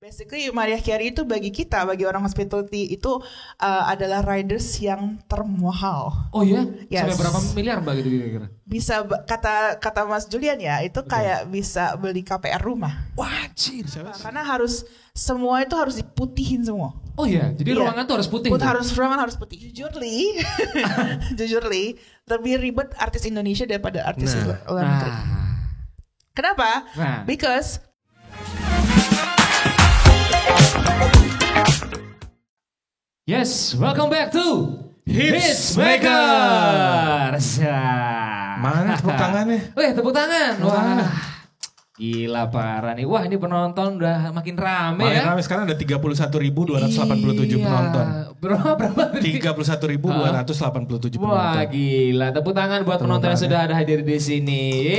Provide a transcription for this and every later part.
Basically Mariah Carey itu bagi kita, bagi orang hospitality itu adalah riders yang termahal. Oh ya? Yes. Sampai berapa miliar Mbak gitu kira-kira? Bisa kata Mas Julian ya, itu kayak bisa beli KPR rumah. Wajir. Karena semua itu harus diputihin semua. Oh iya, jadi ruangan tuh harus putih. Ruangan harus putih. Jujurly, lebih ribet artis Indonesia daripada artis luar negeri. Kenapa? Because yes, welcome back to Hitsmakers. Mana tepuk tangannya? Tepuk tangan. Wah, gila parah nih. Wah, ini penonton udah makin rame ya. Makin rame, sekarang ada 31.287 penonton. Berapa? 31.287 penonton. Wah, gila. Tepuk tangan buat penonton yang sudah ada hadir di sini.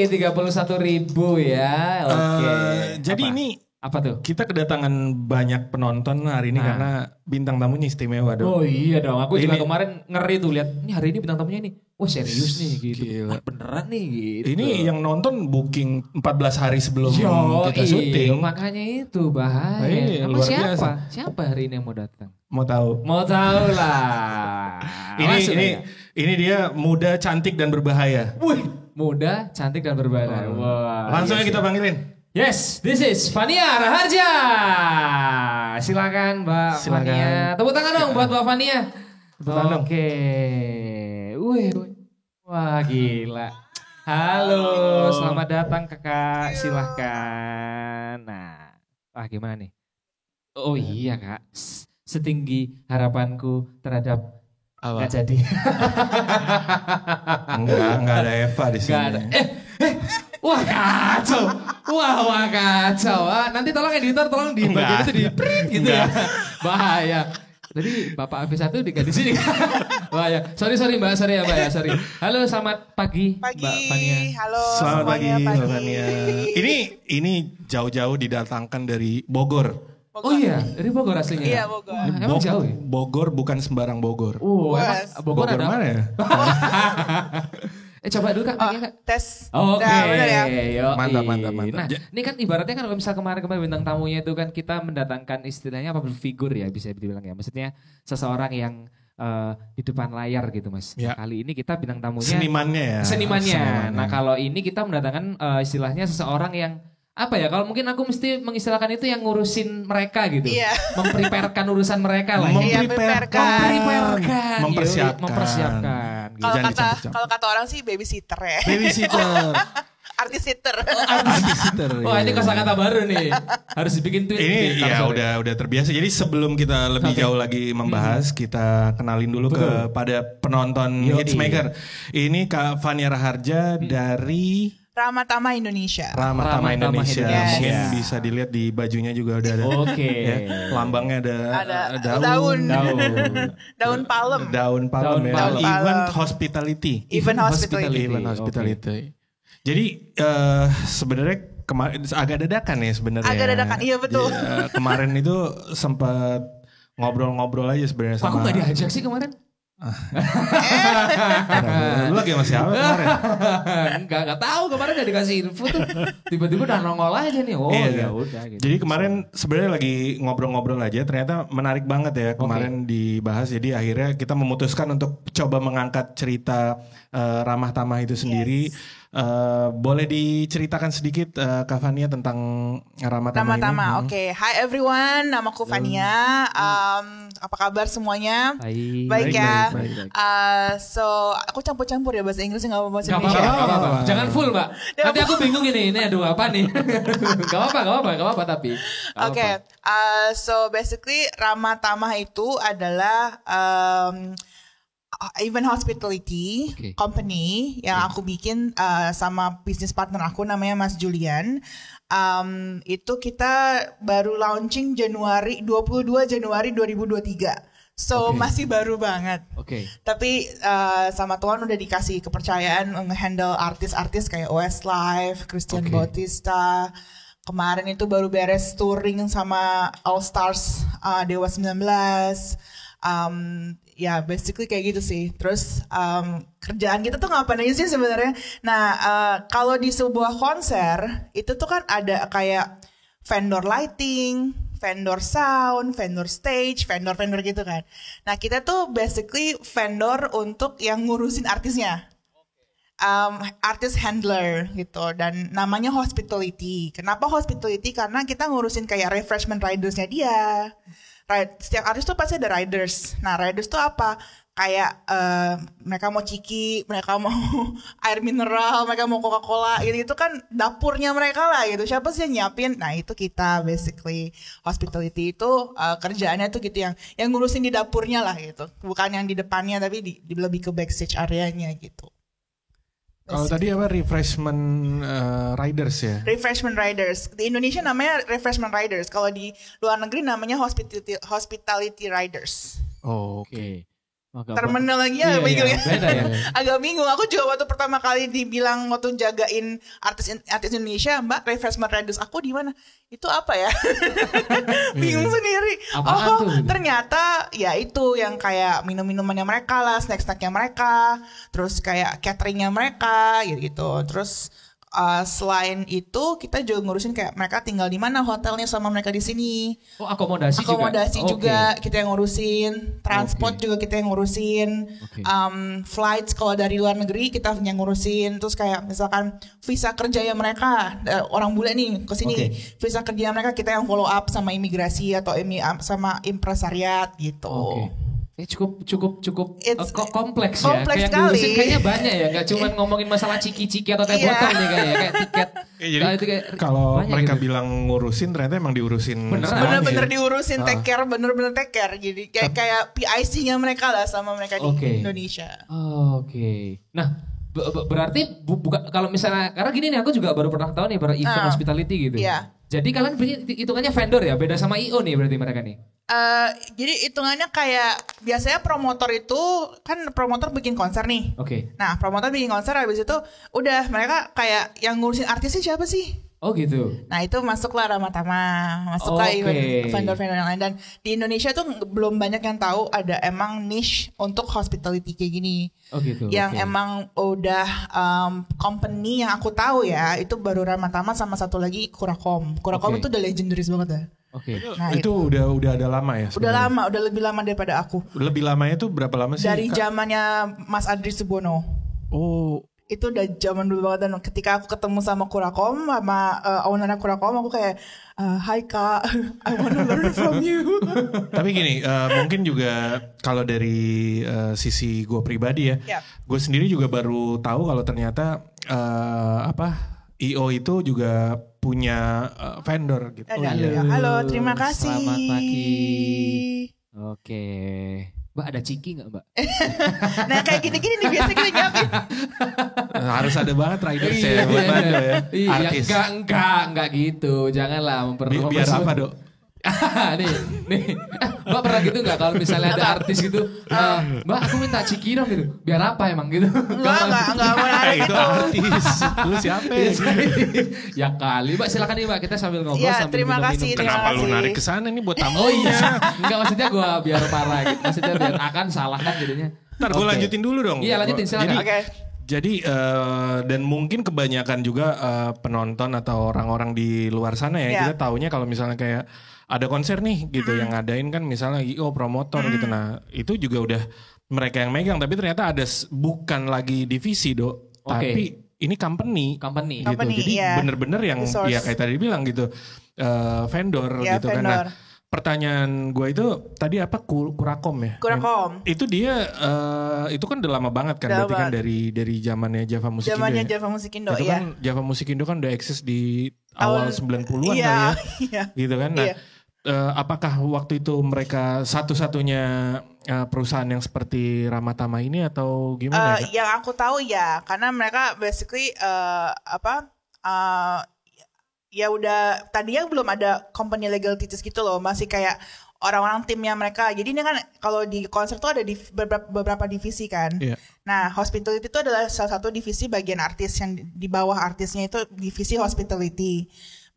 31.000 ya. Oke. Jadi ini apa tuh? kita kedatangan banyak penonton hari ini karena bintang tamunya istimewa dong. Oh iya dong, aku juga kemarin ngeri tuh lihat. Ini hari ini bintang tamunya nih. Wah serius nih gitu. Wah, beneran nih gitu. Ini yang nonton booking 14 hari sebelum kita syuting. Makanya itu bahaya. Luar siapa? biasa. Siapa hari ini yang mau datang? Mau tahu? Mau tahu lah. Ini dia muda, cantik dan berbahaya. Wih, muda, cantik dan berbahaya. Wah. Langsung aja kita panggilin. Yes, this is Fania Raharja. Silakan Mbak Fania. Tepuk tangan dong buat Mbak Fania. Oke. Wih. Wah gila. Halo, selamat datang Kakak. Silahkan. Nah, gimana nih? Oh iya Kak. Setinggi harapanku terhadap nggak jadi. Enggak ada Eva di sini. Nggak ada. Wah kacau. Wah kacau. Nanti tolong editor tolong di bagian itu di print gitu ya. Bahaya. Tadi Bapak Hafiz satu di sini. Bahaya. Sorry Mbak, sorry ya Mbak ya, sorry. Halo, selamat pagi Mbak Fania. Halo. Selamat pagi Mbak Fania. Ini jauh-jauh didatangkan dari Bogor. Oh iya, dari Bogor aslinya. Iya, Bogor. Emang jauh ya? Bogor bukan sembarang Bogor. Emang Bogor ada mana ya? Coba dulu Kak, Kak. Tes. Oke. Benar ya? Mantap. Nah, ini kan ibaratnya kan kalau misal kemarin bintang tamunya itu kan kita mendatangkan istilahnya apa figur ya bisa dibilang ya. Maksudnya seseorang yang di depan layar gitu Mas. Ya. Kali ini kita bintang tamunya Senimannya ya. Senimannya. Nah, kalau ini kita mendatangkan istilahnya seseorang yang apa ya, kalau mungkin aku mesti mengistilahkan itu yang ngurusin mereka gitu. Iya. Mempreparekan urusan mereka lah. Mempersiapkan. Gitu. Kalau kata orang sih babysitter ya. Babysitter. Artisitter. Wah, ini kosakata baru nih. Harus dibikin tweet. Ini ya udah terbiasa. Jadi sebelum kita lebih jauh lagi membahas, kita kenalin dulu kepada penonton Hitsmaker. Ini Kak Fania Raharja dari Ramatama Indonesia. Ramatama Indonesia. Yes. Mungkin bisa dilihat di bajunya juga udah ada. Oke. Ya, lambangnya ada daun palem. Daun palem ya. Event hospitality. Event hospitality. Jadi sebenarnya kemarin agak dadakan ya sebenarnya. Agak dadakan, iya betul. Kemarin itu sempat ngobrol-ngobrol aja sebenarnya sama. Aku nggak diajak sih kemarin. Lu lagi sama siapa kemarin? Enggak tahu kemarin udah dikasih info tuh. Tiba-tiba udah nongol aja nih. Oh ya udah gitu. Jadi kemarin sebenarnya lagi ngobrol-ngobrol aja, ternyata menarik banget ya kemarin dibahas. Jadi akhirnya kita memutuskan untuk coba mengangkat cerita Ramah Tamah itu sendiri. Boleh diceritakan sedikit Kak Fania tentang Ramah Tamah ini? Oke. Hi everyone, namaku Fania. Apa kabar semuanya? Baik ya. Baik. So aku campur-campur ya bahasa Inggris nggak apa-apa bahasa Indonesia. Gak apa-apa. Jangan full Mbak. Nanti aku bingung ini aduh apa nih? Gak apa-apa tapi. Oke. So basically Ramah Tamah itu adalah event hospitality company yang aku bikin sama bisnis partner aku namanya Mas Julian. Itu kita baru launching 22 Januari 2023. So masih baru banget. Tapi sama Tuhan udah dikasih kepercayaan nge-handle artis-artis kayak Westlife, Christian Bautista. Kemarin itu baru beres touring sama All Stars Dewa 19. Ya basically kayak gitu sih. Terus kerjaan kita tuh ngapain aja sih sebenarnya. Nah kalau di sebuah konser itu tuh kan ada kayak vendor lighting, vendor sound, vendor stage, vendor gitu kan. Nah kita tuh basically vendor untuk yang ngurusin artisnya. Artist handler gitu, dan namanya hospitality. Kenapa hospitality? Karena kita ngurusin kayak refreshment ridersnya dia. Setiap artis tuh pasti ada riders. Nah riders tuh apa? Kayak mereka mau ciki, mereka mau air mineral, mereka mau Coca-Cola gitu. Itu kan dapurnya mereka lah gitu. Siapa sih yang nyiapin? Nah itu kita basically. Hospitality itu kerjaannya tuh gitu, yang ngurusin di dapurnya lah gitu. Bukan yang di depannya, tapi lebih ke backstage areanya gitu. Kalau tadi apa refreshment riders ya? Refreshment riders. Di Indonesia namanya refreshment riders. Kalau di luar negeri namanya hospitality riders. Oh, oke. Terminologi ya, beda ya. Agak bingung. Aku juga waktu pertama kali dibilang waktu jagain artis Indonesia, Mbak, refreshment riders aku di mana? Itu apa ya? Bingung sendiri. Ternyata ya itu yang kayak minum-minumannya mereka lah, snack-snacknya mereka, terus kayak cateringnya mereka gitu. Terus selain itu kita juga ngurusin kayak mereka tinggal di mana hotelnya sama mereka di sini. Oh, akomodasi juga kita yang ngurusin, transport juga kita yang ngurusin, flights kalau dari luar negeri kita yang ngurusin. Terus kayak misalkan visa kerjanya mereka, orang bule nih ke sini, visa kerja mereka kita yang follow up sama imigrasi atau sama impresariat gitu. Cukup kompleks ya. Kompleks kayak ngurusin kayaknya banyak ya, nggak cuma ngomongin masalah ciki-ciki atau teh botol nih kayak tiket. Jadi kalau mereka gitu bilang ngurusin, ternyata emang diurusin. Bener-bener diurusin, take care, bener-bener take care. Jadi kayak PIC-nya mereka lah sama mereka di Indonesia. Nah, berarti bukan kalau misalnya, karena gini nih, aku juga baru pernah tahu nih event hospitality gitu. Jadi kalian hitungannya vendor ya, beda sama IO nih berarti mereka nih. Jadi hitungannya kayak biasanya promotor itu kan promotor bikin konser nih. Nah promotor bikin konser, habis itu udah mereka kayak yang ngurusin artisnya siapa sih? Oh gitu. Nah itu masuklah Ramatama, masuklah vendor-vendor yang lain. Dan di Indonesia tuh belum banyak yang tahu ada emang niche untuk hospitality kayak gini. Yang emang udah company yang aku tahu ya, itu baru Ramatama sama satu lagi Kurakom. Kurakom itu udah legendaris banget ya. Nah, itu udah ada lama ya? Udah lama, udah lebih lama daripada aku. Lebih lamanya tuh berapa lama sih? Dari zamannya Mas Adri Subono. Itu udah zaman dulu banget, dan ketika aku ketemu sama Kurakom, sama owner Kurakom, aku kayak hi Kak, I wanna learn from you. Tapi gini, mungkin juga kalau dari sisi gue pribadi ya, gue sendiri juga baru tahu kalau ternyata IO itu juga punya vendor gitu. Halo, terima kasih. Selamat pagi. Mbak ada ciki gak Mbak? Nah kayak gini-gini nih biasa kita nyiapin. Harus ada banget riders ya buat Bando ya. Artis. Enggak gitu. Janganlah memperluas. Biar apa Dok? nih. Mbak pernah gitu gak kalau misalnya ada artis gitu, Mbak aku minta ciki dong gitu. Biar apa emang gitu? Enggak menarik itu artis. Lu siapa ya? Ya kali Mbak, silakan nih Mbak, kita sambil ngobrol sambil terima kasih, minum. Kenapa lu narik ke sana nih buat tamu? Oh iya. Enggak, maksudnya gue biar parah gitu. Maksudnya biar akan salah kan jadinya. Ntar gue lanjutin dulu dong. Iya lanjutin silakan. Jadi dan mungkin kebanyakan juga penonton atau orang-orang di luar sana ya, kita taunya kalau misalnya kayak ada konser nih gitu yang ngadain kan misalnya IO promotor gitu. Nah itu juga udah mereka yang megang, tapi ternyata ada bukan lagi divisi Dok, tapi ini company gitu. Jadi bener-bener yang ya kayak tadi bilang gitu, vendor gitu kan. Nah, pertanyaan gue itu tadi apa, Kurakom ya? Kurakom. Itu dia itu kan udah lama banget kan, berarti kan dari zamannya Java Musikindo. Zamannya Java Musikindo, itu kan Java Musikindo kan udah eksis di awal 90-an kali ya. Gitu kan. Nah, apakah waktu itu mereka satu-satunya perusahaan yang seperti Ramatama ini atau gimana ya? Yang aku tahu ya, karena mereka basically ya udah tadinya belum ada company legal titis gitu loh, masih kayak orang-orang timnya mereka. Jadi ini kan kalau di konser tuh ada beberapa divisi kan. Nah hospitality itu adalah salah satu divisi bagian artis, yang di bawah artisnya itu divisi hospitality.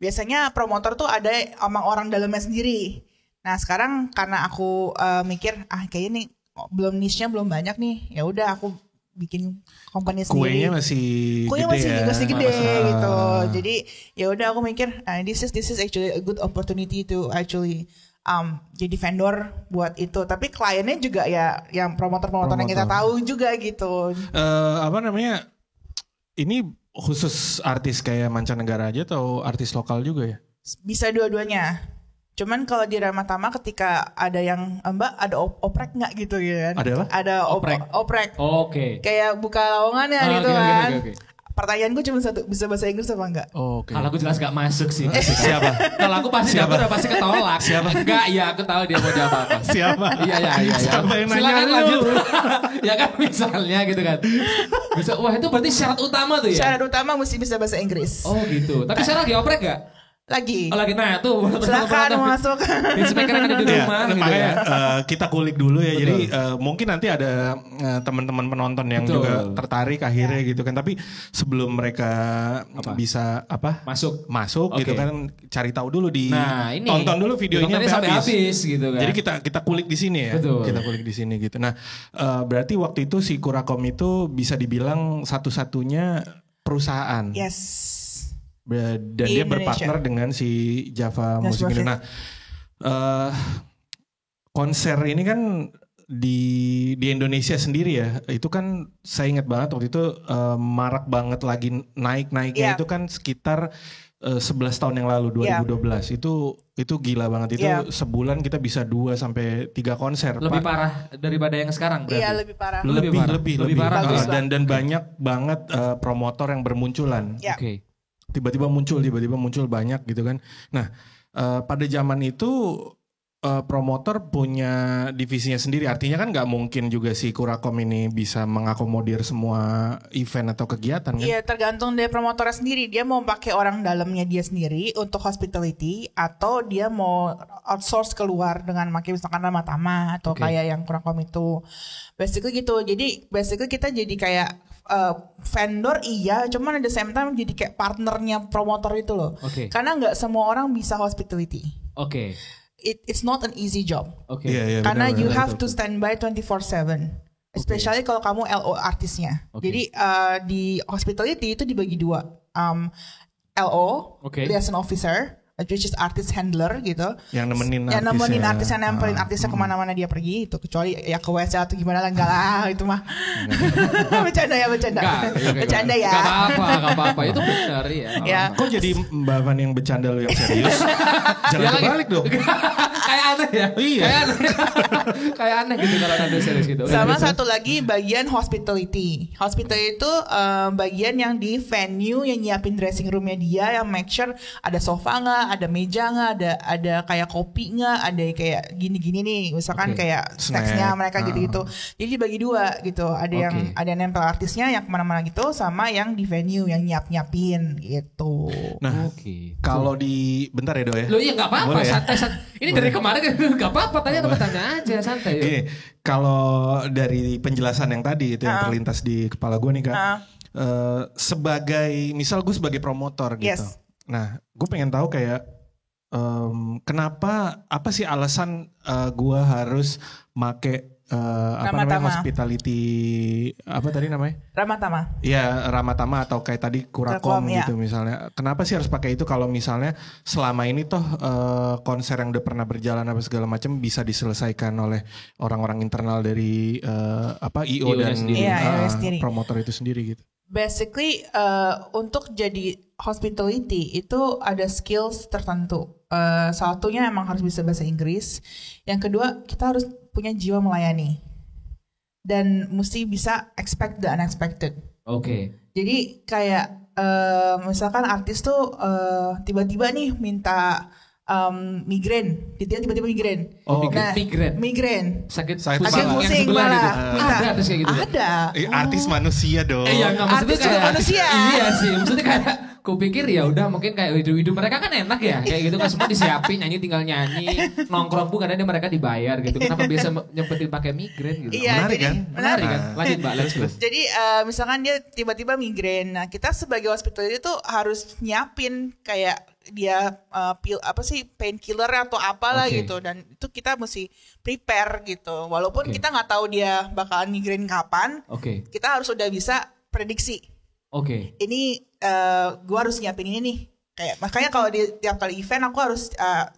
Biasanya promotor tuh ada emang orang dalamnya sendiri. Nah sekarang karena aku mikir kayaknya nih belum niche-nya belum banyak nih, ya udah aku bikin company sendiri. Kuenya masih gede gitu. Jadi ya udah aku mikir this is actually a good opportunity to actually jadi vendor buat itu. Tapi kliennya juga ya yang promotor yang kita tahu juga gitu. Ini khusus artis kayak mancanegara aja atau artis lokal juga ya? Bisa dua-duanya. Cuman kalau di Ramatama ketika ada yang Mbak ada oprek nggak gitu kan? Ada apa? Ada oprek. Oke. Kayak buka lowongan ya gitu kan. Okay. Pertanyaanku cuma satu, bisa bahasa Inggris apa enggak? Oke. Kalau aku jelas gak masuk sih. Siapa? Kalau aku pasti udah pasti ketolak. Siapa? Enggak, ya aku tahu dia mau jawab apa. Siapa? Iya. Siapa yang nanya Silakan lu? lanjut. Ya kan misalnya gitu kan. Bisa, wah itu berarti syarat utama tuh ya? Syarat utama mesti bisa bahasa Inggris. Oh gitu. Tapi sekarang lagi oprek gak? Lagi. Oh lagi, nah tuh. Silakan masuk. Hitchmaker yang ada di rumah. Ya, gitu makanya ya. kita kulik dulu ya. Betul. Jadi mungkin nanti ada teman-teman penonton yang Betul. juga tertarik akhirnya gitu kan. Tapi sebelum mereka bisa masuk gitu Oke. kan, cari tahu dulu Nah, ini. tonton dulu videonya sampai habis gitu kan. Jadi kita kulik di sini ya. Betul. Kita kulik di sini gitu. Nah, berarti waktu itu si Kurakom itu bisa dibilang satu-satunya perusahaan. Yes. Dan Di dia Indonesia. berpartner dengan si Java Yes, Music Indonesia. Nah, konser ini kan di Indonesia sendiri ya, itu kan saya ingat banget waktu itu marak banget lagi naiknya itu kan sekitar 11 tahun yang lalu 2012 itu gila banget itu sebulan kita bisa 2 sampai 3 konser. Lebih parah daripada yang sekarang berarti. Iya lebih parah. Lebih parah. dan banyak banget promotor yang bermunculan. Ya. Oke. Tiba-tiba muncul banyak gitu kan. Nah, pada zaman itu promotor punya divisinya sendiri. Artinya kan nggak mungkin juga si Kurakom ini bisa mengakomodir semua event atau kegiatan kan? Iya, tergantung dari promotornya sendiri. Dia mau pakai orang dalamnya dia sendiri untuk hospitality atau dia mau outsource keluar dengan pakai misalkan Ramatama atau kayak yang Kurakom itu. Basically gitu. Jadi basically kita jadi kayak vendor iya, cuman at the same time jadi kayak partnernya promotor itu loh. Karena nggak semua orang bisa hospitality. It's not an easy job. Iya, Karena benar, you benar, have to stand by 24/7. Especially kalau kamu LO artisnya. Jadi di hospitality itu dibagi dua. LO, liaison officer, which is artist handler gitu. Yang nemenin artisnya, nempelin artisnya kemana-mana dia pergi itu. Kecuali ya ke WC atau gimana lah, enggak lah itu mah. Bercanda ya. Bercanda ya. Gak apa-apa. Itu benar ya. Kok jadi Mbak Van yang bercanda lo yang serius? Jangan balik dong. Kayak aneh ya. Iya. Kayak aneh gitu kalau ada serius gitu. Sama satu lagi bagian hospitality. Hospitality itu bagian yang di venue yang nyiapin dressing roomnya dia, yang make sure ada sofa nggak, ada meja nggak, ada kayak kopi nggak, ada kayak gini-gini nih, misalkan kayak snacksnya mereka gitu-gitu. Jadi dibagi dua gitu. Ada yang nempel artisnya yang kemana-mana gitu, sama yang di venue yang nyiapin gitu. Nah, kalau bentar ya Do ya. Lo iya nggak apa-apa, ya? santai. Ini dari kemarin nggak apa-apa, tanya aja santai. Gini, kalau dari penjelasan yang tadi itu yang terlintas di kepala gue nih Kak, sebagai misal gue sebagai promotor gitu. Nah, gue pengen tahu kayak kenapa, apa sih alasan gue harus make hospitality, apa tadi namanya? Ramatama. Iya, Ramatama atau kayak tadi Kurakom gitu misalnya. Kenapa sih harus pakai itu kalau misalnya selama ini toh konser yang udah pernah berjalan apa segala macam bisa diselesaikan oleh orang-orang internal dari IO dan promotor itu sendiri gitu. Basically untuk jadi hospitality itu ada skills tertentu. Salah satunya emang harus bisa bahasa Inggris. Yang kedua kita harus punya jiwa melayani. Dan mesti bisa expect the unexpected. Jadi kayak misalkan artis tuh tiba-tiba nih minta migrain, tiba-tiba migrain. Migrain. Sakit pusing malah. Ada artis kayak gitu. Ada. Artis manusia dong. Maksudnya artis juga manusia. Iya sih, maksudnya kayak kupikir ya udah mungkin kayak hidup mereka kan enak ya kayak gitu kan semua disiapin nyanyi tinggal nyanyi nongkrong pun kadang mereka dibayar gitu kenapa biasa nyempetin pakai migrain gitu. Iya, menarik kan? Menarik kan? Lanjut Mbak, let's go. Jadi misalkan dia tiba-tiba migrain, nah kita sebagai hospitality itu harus nyiapin kayak dia painkiller atau apalah gitu, dan itu kita mesti prepare gitu. Walaupun kita nggak tahu dia bakalan migrain kapan, kita harus udah bisa prediksi. Ini gue harus nyiapin ini nih. Kayak makanya kalau di tiap kali event aku harus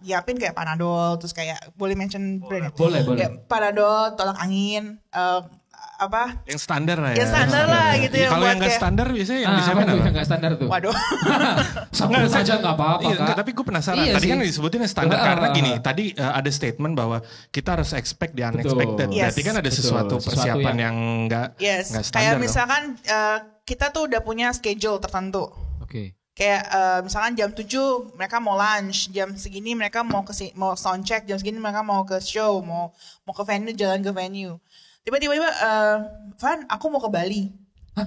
nyiapin kayak Panadol, terus kayak boleh mention brand ya? Boleh. Kayak Panadol, tolak angin, apa? Yang standar lah ya. Yang standar lah gitu ya. Kalau yang nggak standar biasanya yang disiapin apa? Yang nggak standar tuh. Waduh. Sebut saja nggak apa-apa Kak. Tapi gue penasaran. Tadi kan disebutin yang standar karena gini. Tadi ada statement bahwa kita harus expect the unexpected. Berarti kan ada sesuatu persiapan yang nggak standar. Kayak misalkan kita tuh udah punya schedule tertentu. Kayak misalkan jam 7 mereka mau lunch, jam segini mereka mau sound check, jam segini mereka mau ke show, mau ke venue, jalan ke venue. Tiba-tiba Van, aku mau ke Bali. Hah?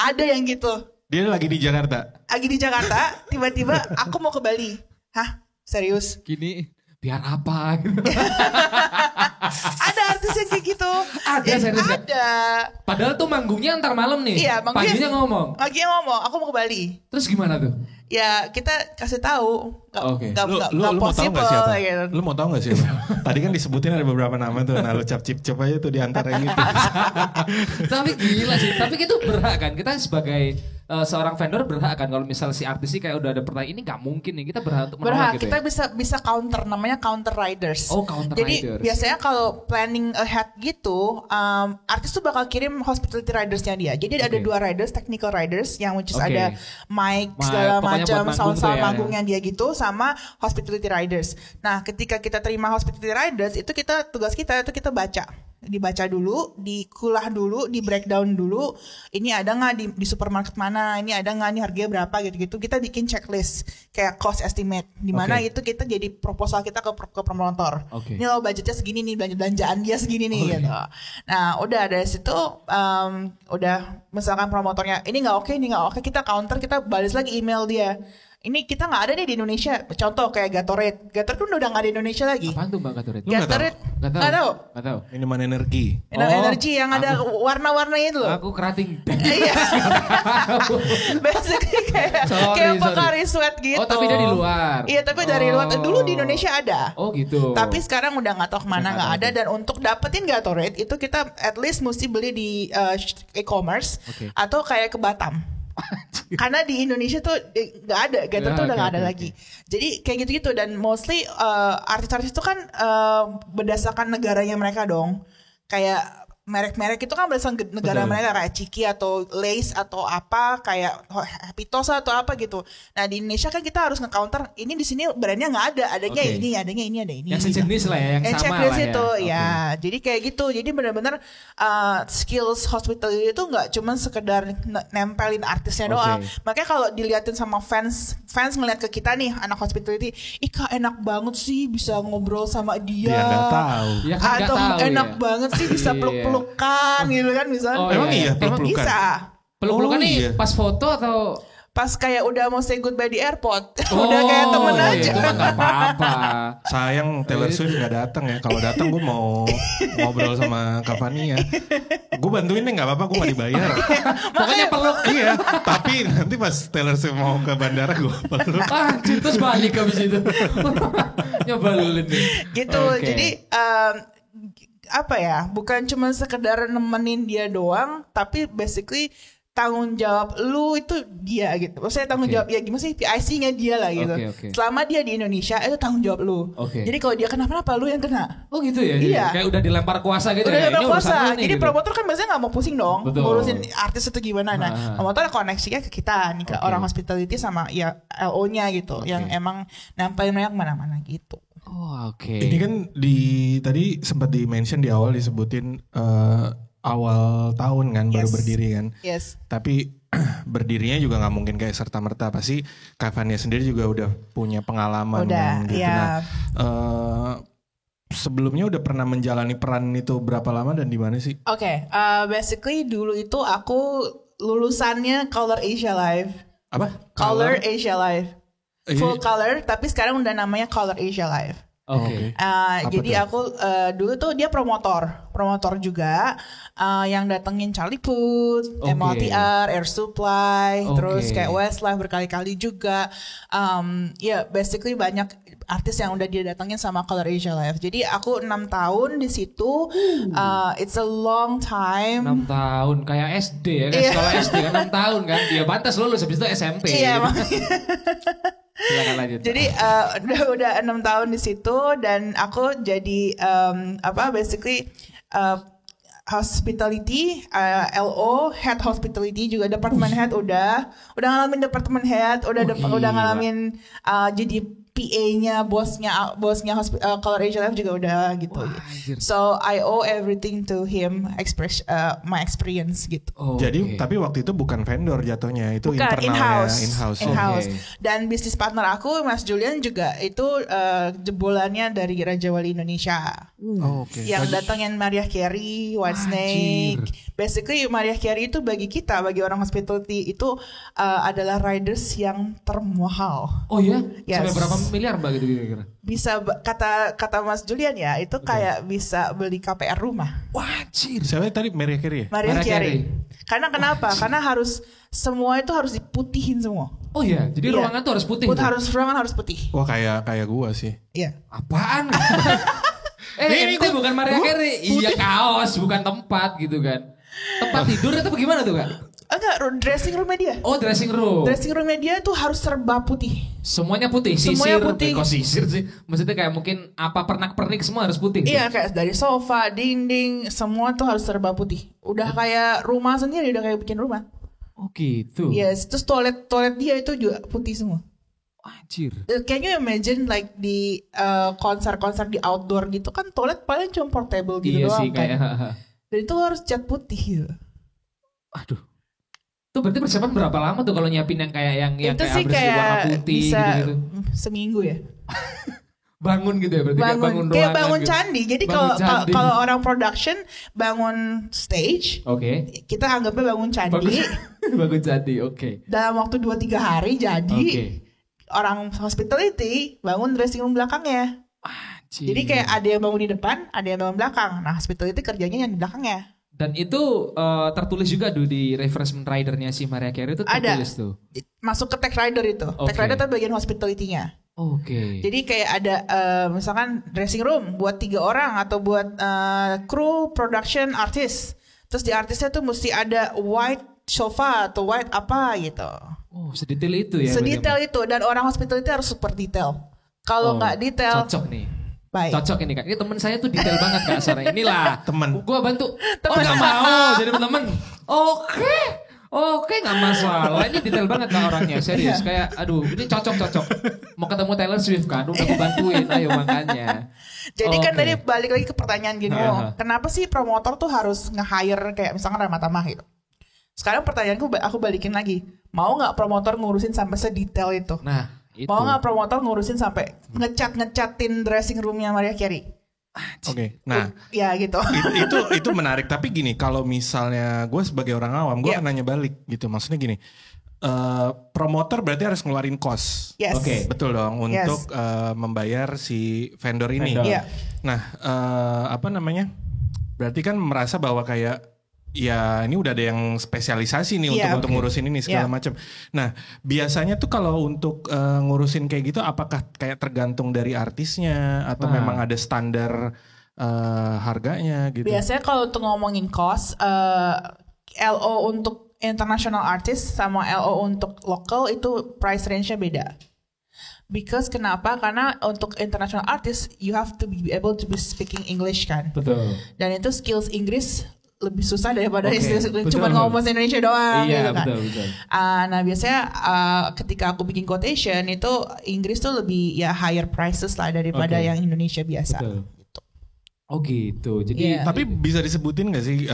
Ada yang gitu. Dia lagi di Jakarta. Tiba-tiba aku mau ke Bali. Hah? Serius? Gini, biar apa gitu. Ada artis yang kayak gitu. Ada serius gak? Ada. Padahal tuh manggungnya antar malam nih. Iya, paginya ngomong, aku mau ke Bali. Terus gimana tuh? Ya kita kasih tahu. Gak lu mau tahu nggak siapa? Gitu. Lu mau tahu nggak siapa? Tadi kan disebutin ada beberapa nama tuh. Nah lu cap aja tuh di antara itu. Tapi gila sih. Tapi itu berhak kan. Kita sebagai seorang vendor berhak kan. Kalau misal si artis sih kayak udah ada pertanyaan ini nggak mungkin nih. Kita berhak untuk menolak gitu. Kita bisa counter, namanya counter riders. Counter Jadi riders. biasanya kalau planning ahead gitu, artis tuh bakal kirim hospitality ridersnya dia. Jadi ada 2 riders, technical riders yang which is ada mic segala macam, sound manggungnya dia gitu, sama hospitality riders. Nah, ketika kita terima hospitality riders, itu tugas kita dibaca dulu, dikulah dulu, di breakdown dulu. Ini ada nggak di supermarket mana? Ini ada nggak nih harganya berapa gitu-gitu. Kita bikin checklist kayak cost estimate. Di mana itu kita jadi proposal kita ke promotor. Ini lo budgetnya segini nih, belanjaan dia segini nih gitu. Nah, udah dari situ udah misalkan promotornya ini nggak oke, kita counter, kita balas lagi email dia. Ini kita nggak ada nih di Indonesia. Contoh kayak Gatorade kan udah nggak ada di Indonesia lagi. Apaan tuh Mbak Gatorade? Gatorade nggak tahu. Minuman energi. Energi yang ada warna-warnanya itu loh. Aku kerating. Iya. Basically kayak Pocari Sweat gitu. Oh tapi dia di luar. Iya tapi dari luar. Dulu di Indonesia ada. Oh gitu. Tapi sekarang udah nggak tahu kemana nggak ada. Dan untuk dapetin Gatorade itu kita at least mesti beli di e-commerce atau kayak ke Batam. Karena di Indonesia tuh nggak ada, Gatorade tuh udah nggak ada lagi. Jadi kayak gitu-gitu, dan mostly artis-artis itu kan berdasarkan negaranya mereka dong. Kayak merek-merek itu kan berdasarkan negara mereka, kayak Ciki atau Lays atau apa, kayak Happy Toast atau apa gitu. Nah di Indonesia kan kita harus nge-counter, ini di sini brandnya nggak ada, adanya ini, ada ini. Yang sejenis lah ya, yang sama lah ya. Itu ya, jadi kayak gitu. Jadi benar-benar skills hospitality itu nggak cuma sekedar nempelin artisnya doang. Makanya kalau diliatin sama fans ngeliat ke kita nih anak hospitality, Kak enak banget sih bisa ngobrol sama dia. Dia nggak tahu. Ya kan atau tahu, enak banget sih bisa peluk-pelukan gitu kan misalnya. Emang iya peluk-pelukan? Bisa. Peluk-pelukan nih pas foto atau pas kayak udah mau say goodbye di airport. Udah kayak temen aja. Itu mah gak apa-apa. Sayang Taylor Swift gak datang ya. Kalau datang gue mau ngobrol sama Cavani ya. Gue bantuin deh gak apa-apa, gue gak dibayar. Pokoknya peluk. Iya, tapi nanti pas Taylor Swift mau ke bandara gue peluk. Terus balik abis itu. Nyebelin nih. Gitu, jadi apa ya, bukan cuma sekedar nemenin dia doang, tapi basically tanggung jawab lu itu dia gitu. Maksudnya tanggung jawab ya gimana sih, PIC-nya dia lah gitu. Selama dia di Indonesia itu tanggung jawab lu. Jadi kalau dia kenapa-napa lu yang kena. Oh gitu ya? Iya. Kayak udah dilempar kuasa gitu. Udah dilempar kuasa. Jadi gitu. promotor kan biasanya gak mau pusing dong. Ngurusin artis itu gimana. Nah promotor koneksinya ke kita nih, ke orang hospitality sama ya LO-nya gitu. Yang emang nempelin mereka kemana-mana gitu. Ini kan tadi sempat di-mention di awal disebutin awal tahun kan baru berdiri kan. Tapi berdirinya juga nggak mungkin kayak serta-merta. Pasti Cavani sendiri juga udah punya pengalaman gitu. Nah, sebelumnya udah pernah menjalani peran itu berapa lama dan di mana sih? Basically dulu itu aku lulusannya Color Asia Live. Apa? Color Asia Live. Full color, tapi sekarang udah namanya Color Asia Live. Oke. Jadi aku dulu tuh dia promotor juga yang datengin Charlie Puth, MLTR, Air Supply, terus kayak Westlife berkali-kali juga. Basically banyak artis yang udah dia datengin sama Color Asia Live. Jadi aku 6 tahun di situ. It's a long time. 6 tahun kayak SD ya kan, sekolah SD kan 6 tahun kan. Dia pantas lulus habis itu SMP. Iya, Silakan lanjut. Jadi udah 6 tahun di situ dan aku jadi basically hospitality, LO, head hospitality juga department head udah ngalamin department head, udah ngalamin jadi PA-nya, bosnya Color Asia Live juga udah gitu. So I owe everything to him, my experience gitu. Jadi tapi waktu itu bukan vendor jatuhnya, itu bukan, internalnya in-house. Dan bisnis partner aku Mas Julian juga itu jebolannya dari Raja Wali Indonesia. Yang datangin Mariah Carey, Whitesnake. Basically Mariah Carey itu bagi orang hospitality itu adalah riders yang termahal. Oh iya? Yes. Sampai berapa miliar Mbak gitu kira-kira? Bisa kata Mas Julian ya, itu kayak bisa beli KPR rumah. Wajir. Siapa tadi Mariah Carey ya? Mariah Carey. Karena kenapa? Karena semua itu harus diputihin semua. Oh iya, jadi ruangan tuh harus putih. Ruangan harus putih. Wah kayak gua sih. Iya. Apaan? Ente bukan Mariah Carey. Iya kaos, bukan tempat gitu kan. Tempat tidur itu bagaimana tuh Kak? Enggak, dressing roomnya dia. Oh, dressing room. Dressing roomnya dia tuh harus serba putih. Semuanya putih, Semuanya sisir. putih. Kok sisir sih? Maksudnya kayak mungkin apa pernak-pernik semua harus putih. Iya, kayak dari sofa, dinding, semua tuh harus serba putih. Udah kayak rumah sendiri, udah kayak bikin rumah. Oh gitu. Yes, terus toilet dia itu juga putih semua. Anjir. Can you imagine like di konser-konser di outdoor gitu kan toilet paling cuma portable gitu iya doang sih, kan. kayak, Dan itu harus cat putih gitu. Aduh. Itu berarti persiapan berapa lama tuh kalau nyiapin yang kayak itu kayak sih warna kayak putih bisa gitu-gitu. seminggu ya. Bangun gitu ya berarti kayak bangun ruangan. Kayak bangun gitu. candi. Jadi kalau orang production bangun stage, kita anggapnya bangun candi. Bangun candi, oke. Dalam waktu 2-3 hari jadi. Orang hospitality bangun dressing room belakangnya. Jadi kayak ada yang bangun di depan, ada yang bangun belakang. Nah, hospitality kerjanya yang di belakangnya. Dan itu tertulis juga di reference ridernya si Mariah Carey itu tertulis tuh. Masuk ke tech rider itu. Tech rider itu bagian hospitality-nya. Jadi kayak ada misalkan dressing room buat 3 orang atau buat kru, production, artis. Terus di artisnya tuh mesti ada white sofa atau white apa gitu. Oh, sedetail itu ya. Sedetail itu, dan orang hospitality harus super detail. Kalau nggak detail, cocok nih. Baik. Cocok ini Kak. Ini temen saya tuh detail banget Kak. Sorry. Inilah temen. Gua bantu. Oh nggak mau jadi temen. Oke nggak masalah. Ini detail banget Kak orangnya. Serius. Kayak aduh ini cocok. Mau ketemu Taylor Swift kan. Udah aku bantuin. Ayo makanya. Jadi kan tadi balik lagi ke pertanyaan gini. Kenapa sih promotor tuh harus nge-hire kayak misalkan Rahmat Tamah gitu. Sekarang pertanyaanku aku balikin lagi. Mau nggak promotor ngurusin sampai sedetail itu? Nah, itu. Mau nggak promotor ngurusin sampai ngecatin dressing roomnya Mariah Carey? Nah, ya gitu. Itu menarik. Tapi gini, kalau misalnya gue sebagai orang awam, gue akan nanya balik gitu. Maksudnya gini, promotor berarti harus ngeluarin cost. Yes. Betul dong untuk membayar si vendor ini. Nah, berarti kan merasa bahwa kayak ya ini udah ada yang spesialisasi nih untuk ngurusin ini segala macam. Nah biasanya tuh kalau untuk ngurusin kayak gitu apakah kayak tergantung dari artisnya atau memang ada standar harganya gitu? Biasanya kalau untuk ngomongin cost, LO untuk international artist sama LO untuk local itu price range-nya beda. Because kenapa? Karena untuk international artist you have to be able to be speaking English kan. Betul. Dan itu skills Inggris lebih susah daripada cuma ngomong bahasa Indonesia doang gitu kan. Betul. Nah biasanya ketika aku bikin quotation itu Inggris tuh lebih ya higher prices lah daripada yang Indonesia biasa. Betul. Gitu. Oh gitu. Jadi tapi bisa disebutin nggak sih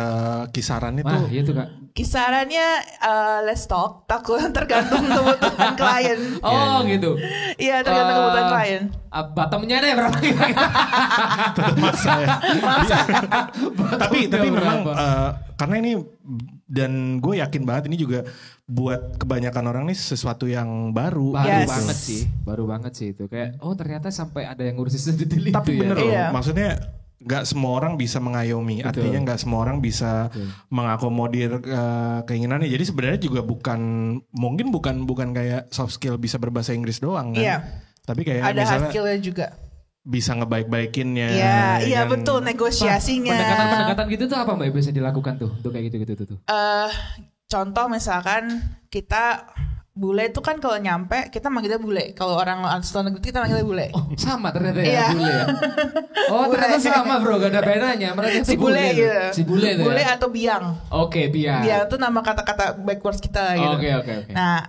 kisarannya tuh? Iya tuh Kak. Kisarannya let's talk, takut tergantung kebutuhan klien. Oh gitu. Iya tergantung kebutuhan klien. Bottomnya deh berapa kira-kira? Tetap masa ya. tapi memang karena ini dan gue yakin banget ini juga buat kebanyakan orang nih sesuatu yang baru. Baru banget sih itu kayak ternyata sampai ada yang ngurusin sedetail itu. Tapi bener loh, Iya. maksudnya nggak semua orang bisa mengayomi. Betul. Artinya nggak semua orang bisa mengakomodir keinginannya. Jadi sebenarnya juga bukan kayak soft skill bisa berbahasa Inggris doang kan. Iya. Tapi kayak Ada hard misalnya skillnya juga. bisa ngebaik-baikinnya. Iya kan. betul, negosiasinya. Pendekatan gitu tuh apa Mbak biasa dilakukan tuh untuk kayak gitu tuh? Contoh misalkan kita bule itu kan kalau nyampe kita manggilnya bule. Kalau orang luar negeri kita manggilnya bule. Oh sama ternyata Iya. ya bule ya. Oh ternyata sama bro, gak ada bedanya. Mereka Si bule gitu. Si bule tuh Bule ya? atau biang. Oke biang. Biang itu nama kata-kata backwards kita gitu. Oke. Nah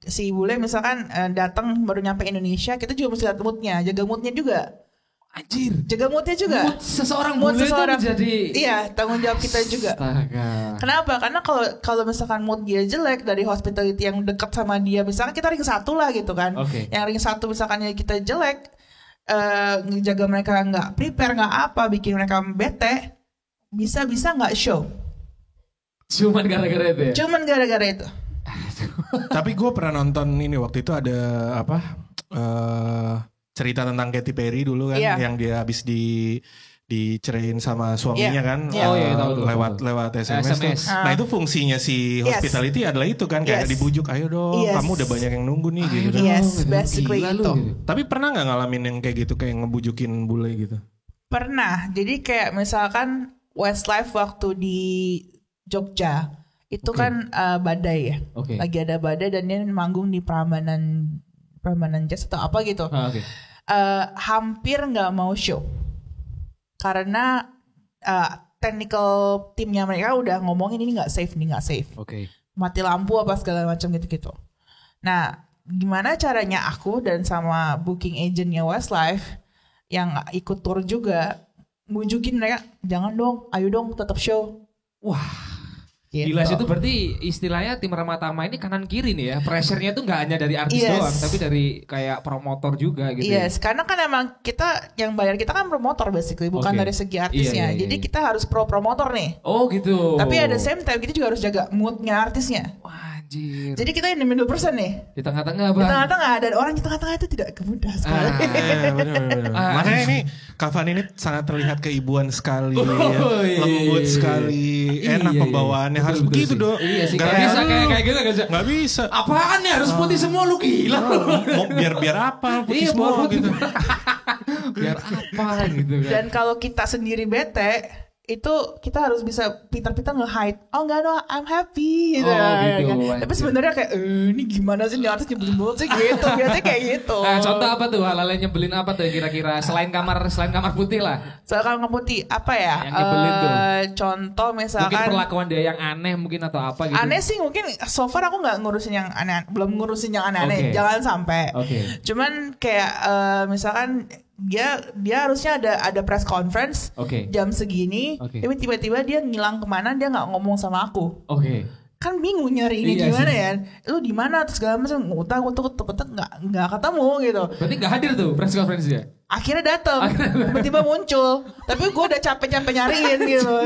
si bule misalkan datang baru nyampe Indonesia, kita juga mesti lihat moodnya, jaga moodnya juga. Anjir. Jaga moodnya juga. Mood seseorang bule itu menjadi. Iya, tanggung jawab kita juga. Astaga. Kenapa? Karena kalau misalkan mood dia jelek dari hospitality yang dekat sama dia, misalkan kita ring 1 lah gitu kan. Oke. Yang ring 1 misalkan kita jelek, ngejaga mereka nggak prepare nggak apa, bikin mereka bete, bisa nggak show. Cuman gara-gara itu ya? Cuman gara-gara itu. Tapi gue pernah nonton ini waktu itu ada apa cerita tentang Katy Perry dulu kan, yang dia habis diceraiin sama suaminya kan, Oh, iya, tahu. lewat SMS. Tuh. Nah itu fungsinya si hospitality adalah itu kan, kayak dibujuk, ayo dong, kamu udah banyak yang nunggu nih gitu. Yes, basically itu. Tapi pernah nggak ngalamin yang kayak gitu, kayak ngebujukin bule gitu? Pernah. Jadi kayak misalkan Westlife waktu di Jogja itu kan badai ya. Lagi ada badai dan dia manggung di Prambanan Jazz atau apa gitu. Hampir nggak mau show karena technical timnya mereka udah ngomongin ini nggak safe. Mati lampu apa segala macam gitu. Nah, gimana caranya aku dan sama booking agentnya Westlife yang ikut tour juga bujukin mereka, jangan dong, ayo dong tetap show. Wah. Gitu. Gila itu berarti istilahnya tim Ramatama ini kanan kiri nih ya. Pressure-nya tuh gak hanya dari artis doang, tapi dari kayak promotor juga gitu. Yes, karena kan emang kita yang bayar kita kan promotor basically, bukan dari segi artisnya. Jadi kita harus promotor nih. Oh gitu. Tapi at the same time kita juga harus jaga moodnya artisnya. Wah anjir. Jadi kita ini middle person nih. Di tengah-tengah bang. Di tengah-tengah, dan orang di tengah-tengah itu tidak kemudah sekali. Bener. Makanya ini Kak Fani ini sangat terlihat keibuan sekali, lembut sekali, enak pembawaannya. Harus begitu dong. Iya sih. Gak bisa kayak gitu gak bisa. Gak bisa. Apaan nih harus putih semua, lu gila. Biar apa putih semua gitu. Biar apa gitu kan. Dan kalau kita sendiri bete, itu kita harus bisa pintar-pintar nge-hide. Oh enggak no, I'm happy gitu. Kan? Tapi sebenarnya kayak ini gimana sih nih artis nyebelin banget sih gitu. Biasanya kayak gitu. Contoh apa tuh hal-hal yang nyebelin apa tuh kira-kira selain kamar putih lah. Soal kamar putih apa ya? Yang nyebelin tuh. Contoh misalkan mungkin perlakuan dia yang aneh mungkin atau apa gitu. Aneh sih mungkin so far aku nggak ngurusin yang aneh, belum ngurusin yang aneh-aneh. Jangan sampai. Cuman kayak misalkan dia harusnya ada press conference jam segini, tapi tiba-tiba dia ngilang kemana, dia nggak ngomong sama aku. Kan bingung nyari ini gimana ya? Lu di mana terus segala macam ngutang nggak ketemu gitu. Berarti nggak hadir tuh press conference dia. Akhirnya datang, tiba-tiba muncul. Tapi gue udah capek-capek nyariin gitu.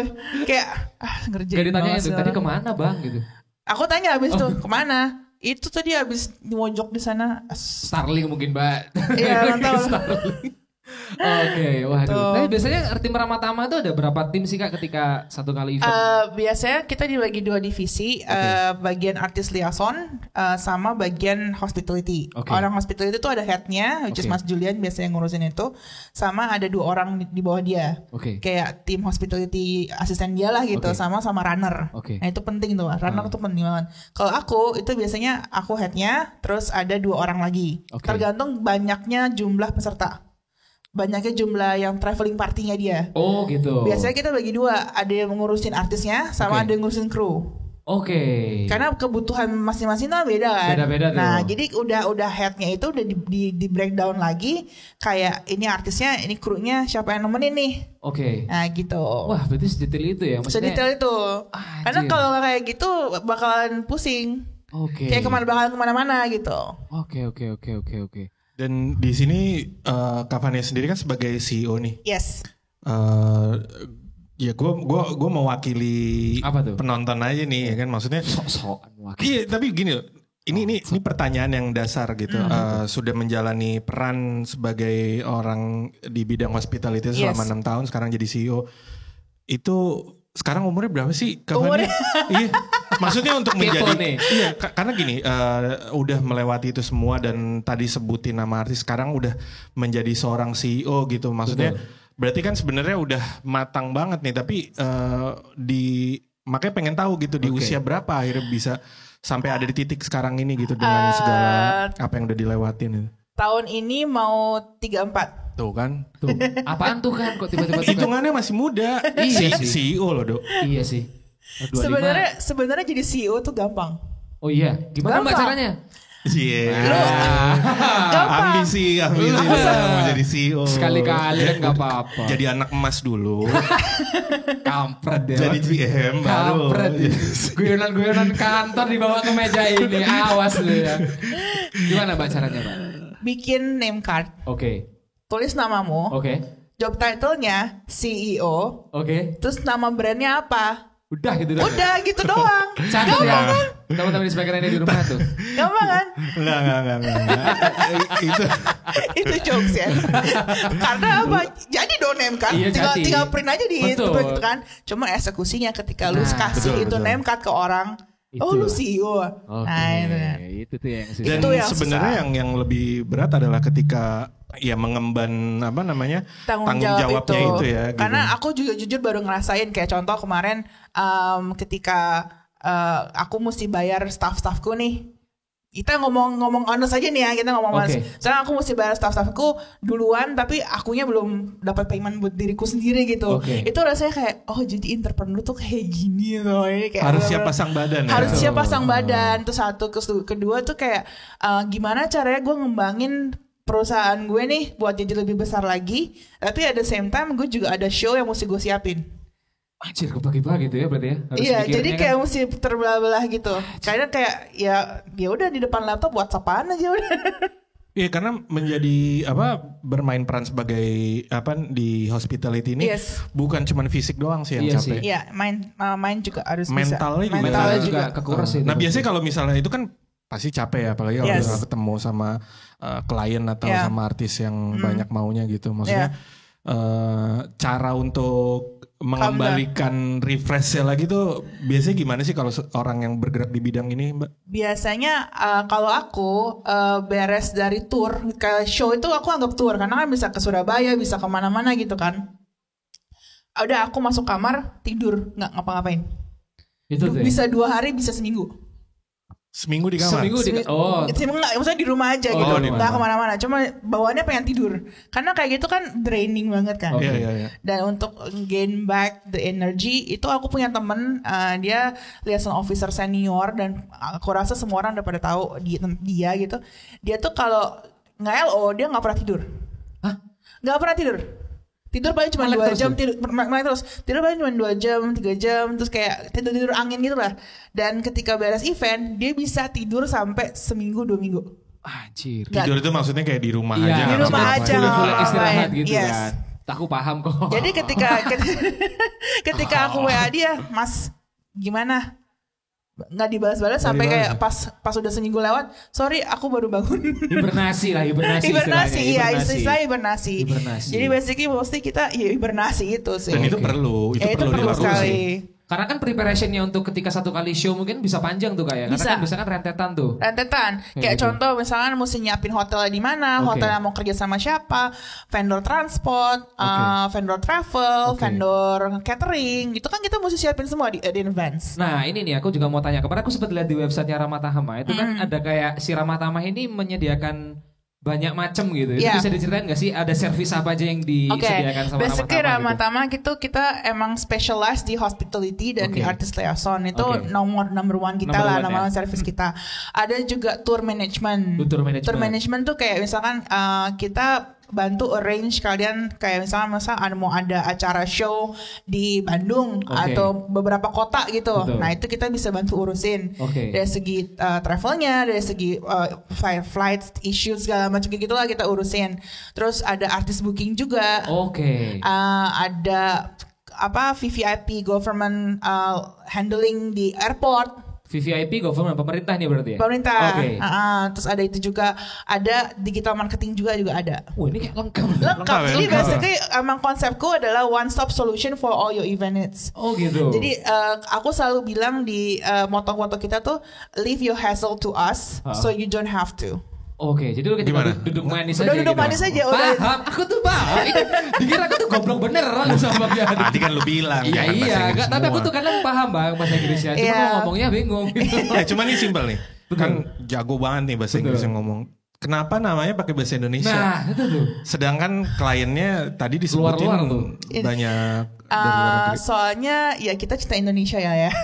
Kayak ngerjain. Gak ditanya itu tadi kemana bang gitu. Aku tanya abis tuh kemana? Itu tadi abis mojok di sana. Starling mungkin mbak. Iya nggak tahu. Waduh. Tapi biasanya tim Ramatama itu ada berapa tim sih kak ketika satu kali event? Biasanya kita dibagi 2 divisi, bagian artis liaison sama bagian hospitality. Orang hospitality itu ada headnya, which is Mas Julian biasanya ngurusin itu, sama ada 2 orang di bawah dia, kayak tim hospitality asisten dia lah gitu, sama runner. Nah itu penting tuh, runner tuh penting banget. Kalau aku itu biasanya aku headnya, terus ada 2 orang lagi, tergantung banyaknya jumlah peserta. Banyaknya jumlah yang traveling partinya dia. Oh gitu. Biasanya kita bagi 2, ada yang ngurusin artisnya sama ada yang ngurusin kru. Oke. Karena kebutuhan masing-masing tuh beda kan. Beda-beda tuh. Nah, jadi udah headnya itu udah di breakdown lagi. Kayak ini artisnya, ini krunya, siapa yang nemenin nih. Oke. Nah gitu. Wah, berarti sedetail itu ya. Maksudnya, Sedetail itu. Karena anjir. kalau kayak gitu bakalan pusing. Oke. Kayak bakalan kemana-mana gitu. Oke. Dan di sini Kak Vania sendiri kan sebagai CEO nih. Yes. Ya gue mewakili Apa tuh? penonton aja nih ya kan, maksudnya Sok-sokan wakil. iya tapi gini loh, ini pertanyaan yang dasar gitu. Sudah menjalani peran sebagai orang di bidang hospitality selama 6 tahun, sekarang jadi CEO. Itu sekarang umurnya berapa sih Kak Vania? Iya, maksudnya untuk menjadi iya karena gini, udah melewati itu semua dan tadi sebutin nama artis, sekarang udah menjadi seorang CEO gitu. Maksudnya berarti kan sebenarnya udah matang banget nih, tapi makanya pengen tahu gitu di usia berapa akhirnya bisa sampai ada di titik sekarang ini gitu dengan segala apa yang udah dilewatin. Tahun ini mau 34. Tuh kan. Tuh. Apaan tuh kan kok tiba-tiba tuh kan? Hitungannya masih muda. Iya sih. CEO loh, Dok. Iya sih. 25. Sebenarnya jadi CEO tuh gampang. Oh iya, gimana Mbak Gampang. caranya? Iya. Gampang. Ambisi lah mau jadi CEO. Sekali-kali kan gak apa-apa. Jadi anak emas dulu. Kampret ya. Jadi GM baru. Kampret. Guyonan-guyonan kantor dibawa ke meja ini. Awas lu ya. Gimana Mbak caranya Mbak? Bikin name card. Oke. Tulis namamu. Oke. Job title-nya CEO. Oke. Terus nama brandnya apa? Udah gitu doang. Udah gitu doang. Catat ya. Teman-teman di speaker ini di rumah tuh. Gampang kan? Enggak. Itu jokes ya. Karena apa? Jadi dong name card. Iya, jadi. tinggal print aja di Betul. itu gitu kan. Cuma eksekusinya ketika lu kasih betul, itu betul. name card ke orang. Itu. Oh lu CEO. Oke. Nah itu kan. Itu tuh yang susah. Dan Itu yang sebenarnya susah. yang lebih berat adalah ketika ya mengemban apa namanya tanggung jawabnya itu ya. Gitu. Karena aku juga jujur baru ngerasain kayak contoh kemarin ketika aku mesti bayar staff-staffku nih. Kita ngomong honest aja nih ya, kita ngomong honest. Sekarang aku mesti bayar staff-staffku duluan tapi akunya belum dapat payment buat diriku sendiri gitu. Itu rasanya kayak oh jadi entrepreneur tuh kayak gini loh. Ini kayak harus siap pasang badan. Harus ya? siap pasang badan. Terus satu, kedua tuh kayak gimana caranya gue ngembangin perusahaan gue nih buat jadi lebih besar lagi. Tapi at the same time gue juga ada show yang mesti gue siapin. Anjir kebagi-bagi gitu ya berarti ya. Harus Iya, mikirnya jadi kan. kayak mesti terbelah-belah gitu. Karena kayak ya udah di depan laptop WhatsApp-an aja udah. Iya karena menjadi bermain peran sebagai di hospitality ini bukan cuma fisik doang sih yang Iya capek. Iya, main juga harus Mentalnya bisa. juga. Mentalnya juga kekuras itu. Nah biasanya kalau misalnya itu kan pasti capek ya, apalagi kalau ketemu sama klien atau sama artis yang banyak maunya gitu. Maksudnya cara untuk mengembalikan refreshnya lagi tuh biasanya gimana sih kalau orang yang bergerak di bidang ini, Mbak? Biasanya kalau aku beres dari tour ke show itu aku anggap tour karena kan bisa ke Surabaya, bisa kemana-mana gitu kan. Udah aku masuk kamar tidur nggak ngapa-ngapain. Itu tuh. Bisa 2 hari, bisa seminggu. Seminggu di kamar? Enggak, maksudnya di rumah aja gitu. Nggak kemana-mana. Cuma bawaannya pengen tidur. Karena kayak gitu kan draining banget kan. Iya. Dan untuk gain back the energy, itu aku punya temen, dia liaison officer senior. Dan aku rasa semua orang udah pada tahu dia gitu. Dia tuh kalau nge-LO, dia gak pernah tidur. Hah? Gak pernah tidur. Tidur paling cuma 2 jam, tidur paling cuma 2 jam, 3 jam, terus kayak tidur angin gitu lah. Dan ketika beres event, dia bisa tidur sampai seminggu 2 minggu. Anjir. Tidur itu maksudnya kayak di rumah aja. Di rumah aja. Full istirahat gitu Yes. kan. Aku paham kok. Jadi ketika aku WA dia, Mas, gimana? Nggak dibalas-balas sampai kayak pas udah seminggu lewat, sorry aku baru bangun. Hibernasi. Istri saya hibernasi. Jadi basically mesti kita hibernasi itu sih. Dan itu perlu perlu sekali. Karena kan preparationnya untuk ketika satu kali show mungkin bisa panjang tuh kayak. Karena kan misalkan rentetan tuh. Kayak contoh misalkan mesti nyiapin hotel di mana, hotel yang mau kerja sama siapa, vendor transport, vendor travel, vendor catering, itu kan kita mesti siapin semua di advance. Nah ini nih aku juga mau tanya, kemarin aku sempat lihat di websitenya Ramatahama itu kan ada kayak si Ramatahama ini menyediakan banyak macam gitu. Itu Yeah. bisa diceritain gak sih ada servis apa aja yang disediakan sama Basically Ramah Ramah Tamah gitu? Tamah gitu kita emang specialize di hospitality dan di artist liaison itu Okay. number one kita Number lah, one, number ya. one service kita. Ada juga tour management. Tour management. Tour management tuh kayak misalkan kita bantu arrange kalian kayak misalnya mau ada acara show di Bandung Okay. atau beberapa kota gitu. Betul. Nah itu kita bisa bantu urusin Okay. dari segi travelnya, dari segi flight issues segala macam kayak gitulah kita urusin. Terus ada artist booking juga. Oke. Ada VVIP government handling di airport. VVIP government pemerintah nih berarti ya? Pemerintah. Oke. Terus ada itu juga, ada digital marketing juga ada. Wah ini kayak lengkap. Lengkap. Jadi lengkap. basically emang konsepku adalah one stop solution for all your event needs. Oh gitu. Jadi aku selalu bilang di moto-moto kita tuh leave your hassle to us so you don't have to. Oke, jadi lu ketika Gimana? duduk manis Udah aja duduk gitu. manis aja, udah. Paham, aku tuh paham. Dikira aku tuh goblok beneran lu sama Bang Yadi. Tadi kan lu bilang. Iya jangan bahasa iya, Inggris tapi aku semua. tuh kadang paham Bang bahasa Inggrisnya. Cuma Iya. kalau ngomongnya bingung gitu. Cuma ini simpel nih. Kan jago banget nih bahasa Inggris yang ngomong. Kenapa namanya pakai bahasa Indonesia? Nah, itu tuh. Sedangkan kliennya tadi disebutin Luar-luar tuh. banyak dari luar negeri. Soalnya ya kita cinta Indonesia ya.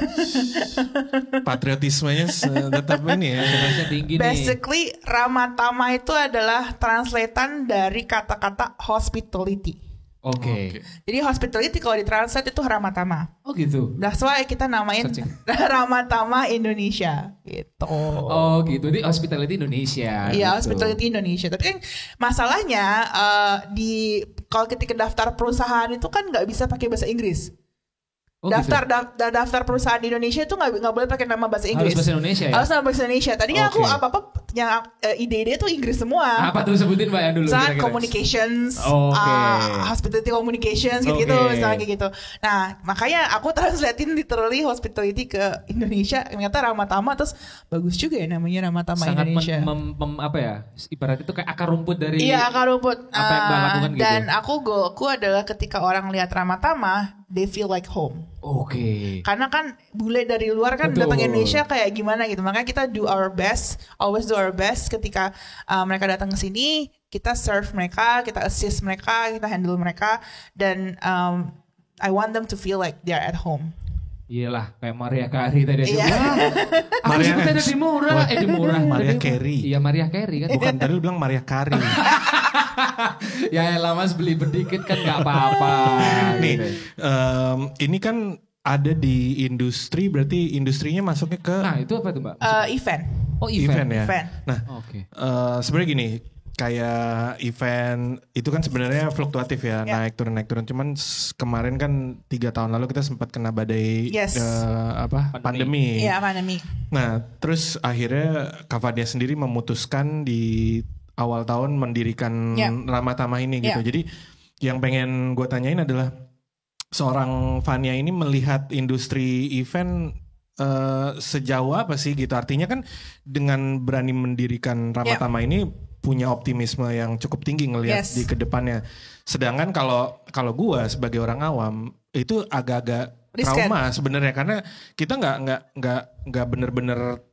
Patriotismenya tetap ini ya. Indonesia tinggi nih. Basically Ramah Tamah itu adalah translatean dari kata-kata hospitality. Oke. Jadi hospitality kalau ditranslate itu Ramah Tamah. Oh gitu. That's why kita namain Searching. Ramah Tamah Indonesia gitu. Oh gitu. Di hospitality Indonesia. Iya, gitu. hospitality Indonesia. Tapi kan masalahnya kalau ketika daftar perusahaan itu kan nggak bisa pakai bahasa Inggris. Oh, daftar gitu. daftar perusahaan di Indonesia itu nggak boleh pakai nama bahasa Inggris. Harus bahasa Indonesia ya? Harus nama bahasa Indonesia. Tadinya aku Oke. apa yang ide-ide tuh Inggris semua. Apa tuh sebutin Mbak yang dulu? Misalnya kira-kira? communications, Oke. hospitality communications gitu, Oke. misalnya kayak gitu. Nah, makanya aku translatein literally hospitality ke Indonesia. Ternyata Ramah Tamah, terus bagus juga ya namanya Ramah Tamah Sangat Indonesia. apa ya? Ibarat itu kayak akar rumput dari Iya, akar rumput. apa yang Mbak lakukan gitu. Dan goalku adalah ketika orang lihat Ramah Tamah, they feel like home. Oke. Karena kan bule dari luar kan Betul. datang ke Indonesia kayak gimana gitu. Makanya kita do our best, always do our best ketika mereka datang ke sini, kita serve mereka, kita assist mereka, kita handle mereka, dan I want them to feel like they are at home. Iyalah kayak Maria Carey tadi aja. Iya. Wah, aku Maria- sebut ada di murah. Di murah. Maria Tadi- Carey. Iya Maria Carey kan. Bukan tadi lu bilang Maria Carey. Ya elah Mas beli berdikit kan gak apa-apa. Nih, Gitu. ini kan ada di industri, berarti industrinya masuknya ke Nah itu apa tuh Mbak? Event. Oh event ya. Event. Nah, Oke. sebenarnya gini, kayak event itu kan sebenarnya fluktuatif ya, Ya. naik turun. Cuman kemarin kan 3 tahun lalu kita sempat kena badai Yes. pandemi. Iya, pandemi. Nah, terus akhirnya Kavadia sendiri memutuskan di awal tahun mendirikan Ya. Ramah Tamah ini gitu. Ya. Jadi yang pengen gue tanyain adalah seorang Fania ini melihat industri event sejauh apa sih gitu. Artinya kan dengan berani mendirikan Ramah Ya. Tamah ini punya optimisme yang cukup tinggi ngelihat Yes. di kedepannya. Sedangkan kalau gue sebagai orang awam itu agak-agak Riskan. trauma sebenarnya karena kita nggak bener-bener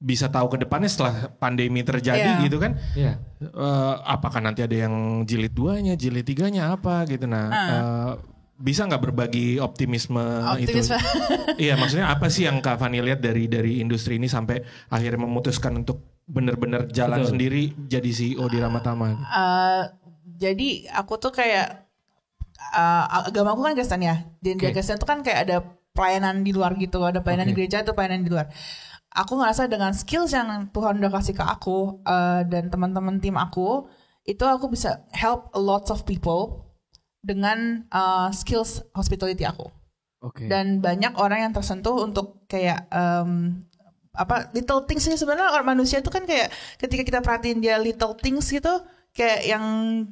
bisa tahu ke depannya setelah pandemi terjadi Iya. gitu kan. Iya. Apakah nanti ada yang jilid 2-nya, jilid 3-nya apa gitu. Nah, bisa nggak berbagi optimisme Optimisme. itu? Iya, maksudnya apa sih yang Kak Fani lihat dari industri ini sampai akhirnya memutuskan untuk bener-bener jalan Betul. sendiri jadi CEO di Ramah Tamah? Jadi aku tuh kayak agama aku kan Kristen ya. Dan di Oke. Kristen tuh kan kayak ada pelayanan di luar gitu, ada pelayanan di Oke. gereja atau pelayanan di luar. Aku ngerasa dengan skills yang Tuhan udah kasih ke aku dan teman-teman tim aku, itu aku bisa help a lot of people dengan skills hospitality aku. Oke. Dan banyak orang yang tersentuh untuk kayak little things sih sebenarnya orang manusia itu kan kayak ketika kita perhatiin dia little things gitu kayak yang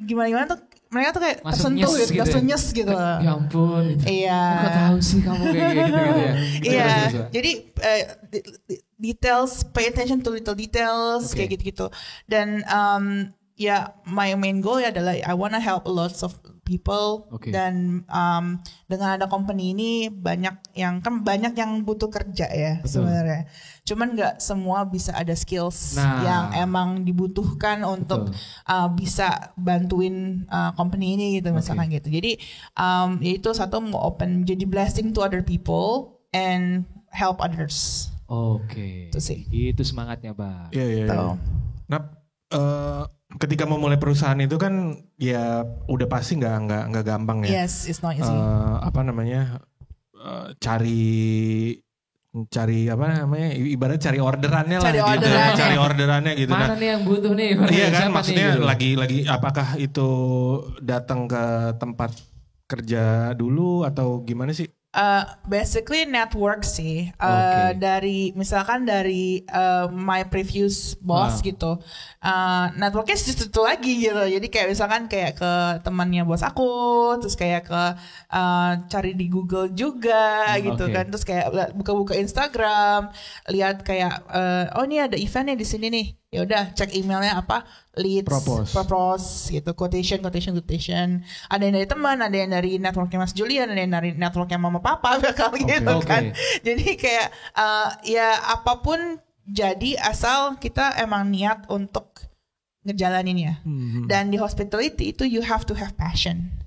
gimana tuh mereka tuh kayak Langsung tersentuh nyes gitu, gitu langsung ya? nyes gitu. Ya ampun. Iya. Kok tahu sih kamu kayak gitu ya? Iya, Terus. jadi details, pay attention to little details kayak gitu-gitu. Dan ya my main goal adalah I wanna help a lot of people dan dengan ada company ini banyak yang butuh kerja ya sebenarnya. Cuman nggak semua bisa ada skills yang emang dibutuhkan untuk bisa bantuin company ini gitu misalkan gitu. Jadi itu satu mau open jadi blessing to other people and help others. Itu sih. Itu semangatnya, Bang. Iya. Nah, ketika memulai perusahaan itu kan ya udah pasti nggak gampang ya. Yes, it's not easy. Cari ibarat cari orderannya Cari orderannya gitu. Mana nih yang butuh nih? Iya kan, maksudnya lagi apakah itu datang ke tempat kerja dulu atau gimana sih? Basically network sih. Dari my previous boss gitu. Networknya itu lagi gitu. Jadi kayak misalkan kayak ke temannya bos aku, terus kayak ke cari di Google juga gitu kan. Terus kayak buka-buka Instagram, lihat kayak ini ada eventnya di sini nih. Ya udah cek emailnya apa, leads, propose gitu, quotation. Ada yang dari teman, ada yang dari networknya Mas Julian, ada yang dari networknya Mama Papa gitu kan. Jadi kayak ya apapun jadi asal kita emang niat untuk ngejalaninnya. Dan di hospitality itu you have to have passion.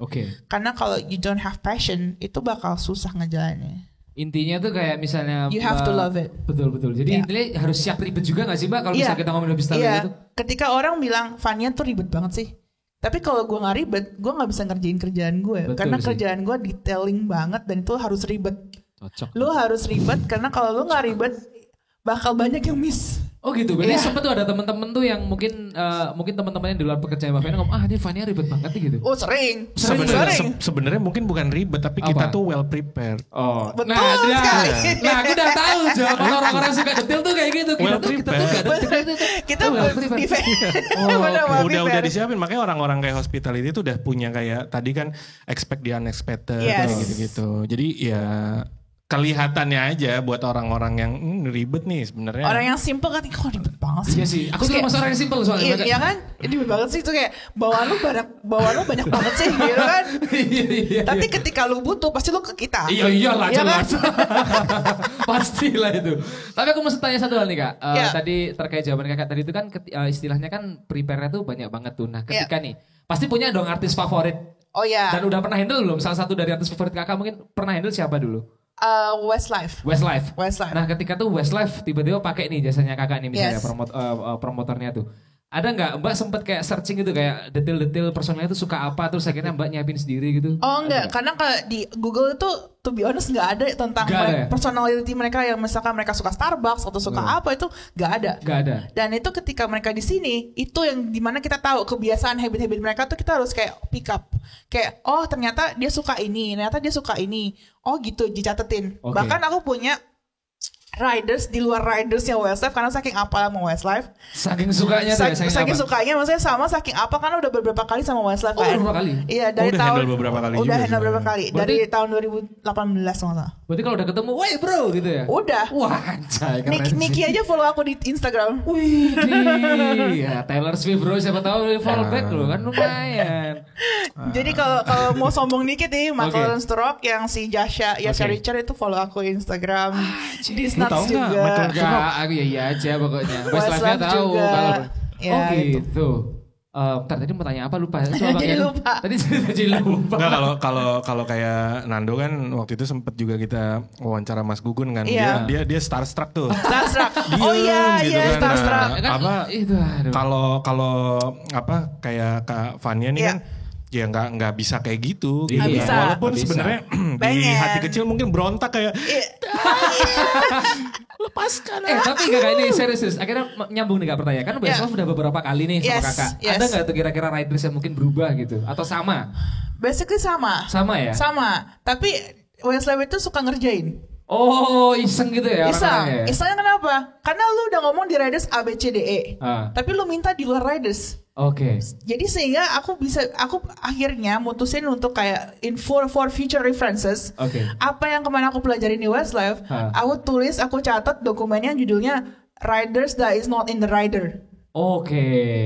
Karena kalau you don't have passion itu bakal susah ngejalaninnya. Intinya tuh kayak misalnya you have to love it. Betul. Jadi intinya harus siap ribet juga gak sih Mbak kalau misalnya kita ngomongin hospitality itu? Ketika orang bilang Vania tuh ribet banget sih. Tapi kalau gue gak ribet, gue gak bisa ngerjain kerjaan gue. Karena kerjaan gue detailing banget dan itu harus ribet. Lu harus ribet karena kalau lu gak ribet bakal banyak yang miss. Oh gitu, berarti sempat tuh ada teman-teman tuh yang mungkin teman-teman yang di luar pekerjaan Mbak Vania ngomong, ini Vania ribet banget nih gitu. Oh sering. Sebenarnya mungkin bukan ribet tapi kita tuh well prepared. Betul sekali. Nah aku udah tahu jawaban orang-orang suka detail tuh kayak gitu. Kita tuh gak detail. Kita well prepared. Udah disiapin, makanya orang-orang kayak hospitality itu udah punya kayak tadi kan expect the unexpected kayak gitu-gitu. Jadi ya kelihatannya aja buat orang-orang yang ribet nih sebenarnya. Orang yang simple kan, kok ribet banget sih. Iya sih, aku juga masuk orang yang simple soalnya. Iya kan, ribet banget sih itu kayak bawaan lu banyak banget sih gitu kan. Tapi ketika lu butuh pasti lu ke kita. Iyalah jelas. Pastilah itu. Tapi aku mau tanya satu hal nih Kak. Tadi terkait jawaban Kakak tadi itu kan istilahnya kan prepare-nya tuh banyak banget tuh. Nah ketika nih pasti punya dong artis favorit. Oh iya. Dan udah pernah handle belum? Salah satu dari artis favorit Kakak mungkin pernah handle siapa dulu? Westlife. Nah ketika tuh Westlife tiba-tiba pakai nih jasanya Kakak nih misalnya promotornya tuh. Ada nggak Mbak sempet kayak searching gitu kayak detail-detail personalnya itu suka apa terus akhirnya Mbak nyiapin sendiri gitu? Oh enggak, karena di Google itu to be honest nggak ada tentang personality mereka yang misalkan mereka suka Starbucks atau suka apa itu nggak ada. Dan itu ketika mereka di sini itu yang dimana kita tahu kebiasaan habit-habit mereka tuh kita harus kayak pick up. Kayak ternyata dia suka ini, oh gitu dicatetin. Bahkan aku punya riders di luar ridersnya Westlife karena saking apa sama Westlife. Saking sukanya tuh saking sukanya maksudnya sama saking apa karena udah beberapa kali sama Westlife kan. Beberapa kali? Iya dari tahun beberapa kali udah handle beberapa kali. Dari tahun 2018 masalah. Berarti kalau udah ketemu, woi bro gitu ya? Udah. Wah anjay keren Niki aja follow aku di Instagram. Wih ya Taylor Swift bro siapa tahu follow back loh kan lumayan. Jadi kalau mau sombong dikit nih Michael Sturrock yang si Yasha Richard itu follow aku Instagram. Lu tahu nggak Enggak, aku ya aja pokoknya. Westlife-nya tahu kalau. Ya, oh gitu. Tadi mau tanya apa lupa. Jadi lupa. Tadi jadi lupa. Enggak kalau kayak Nando kan waktu itu sempet juga kita wawancara Mas Gugun kan. Dia starstruck tuh. Starstruck. Oh iya gitu kan. starstruck. Kalau kayak Kak Vania nih kan ya nggak bisa kayak gitu. Bisa. Walaupun sebenarnya di hati kecil mungkin berontak kayak lepaskan. Tapi kakak ini serius. Akhirnya nyambung nih Kak pertanyaan. Kan Westlife udah beberapa kali nih sama Kakak. Ada nggak tuh kira-kira riders yang mungkin berubah gitu? Atau sama? Basically sama. Sama ya? Sama. Tapi Westlife itu suka ngerjain. Oh iseng gitu ya? Isengnya kenapa? Karena lu udah ngomong di riders A, B, C, D, E. Tapi lu minta di luar riders. Jadi sehingga aku akhirnya mutusin untuk kayak for future references. Apa yang kemarin aku pelajarin di Westlife, aku catat dokumennya judulnya riders that is not in the rider.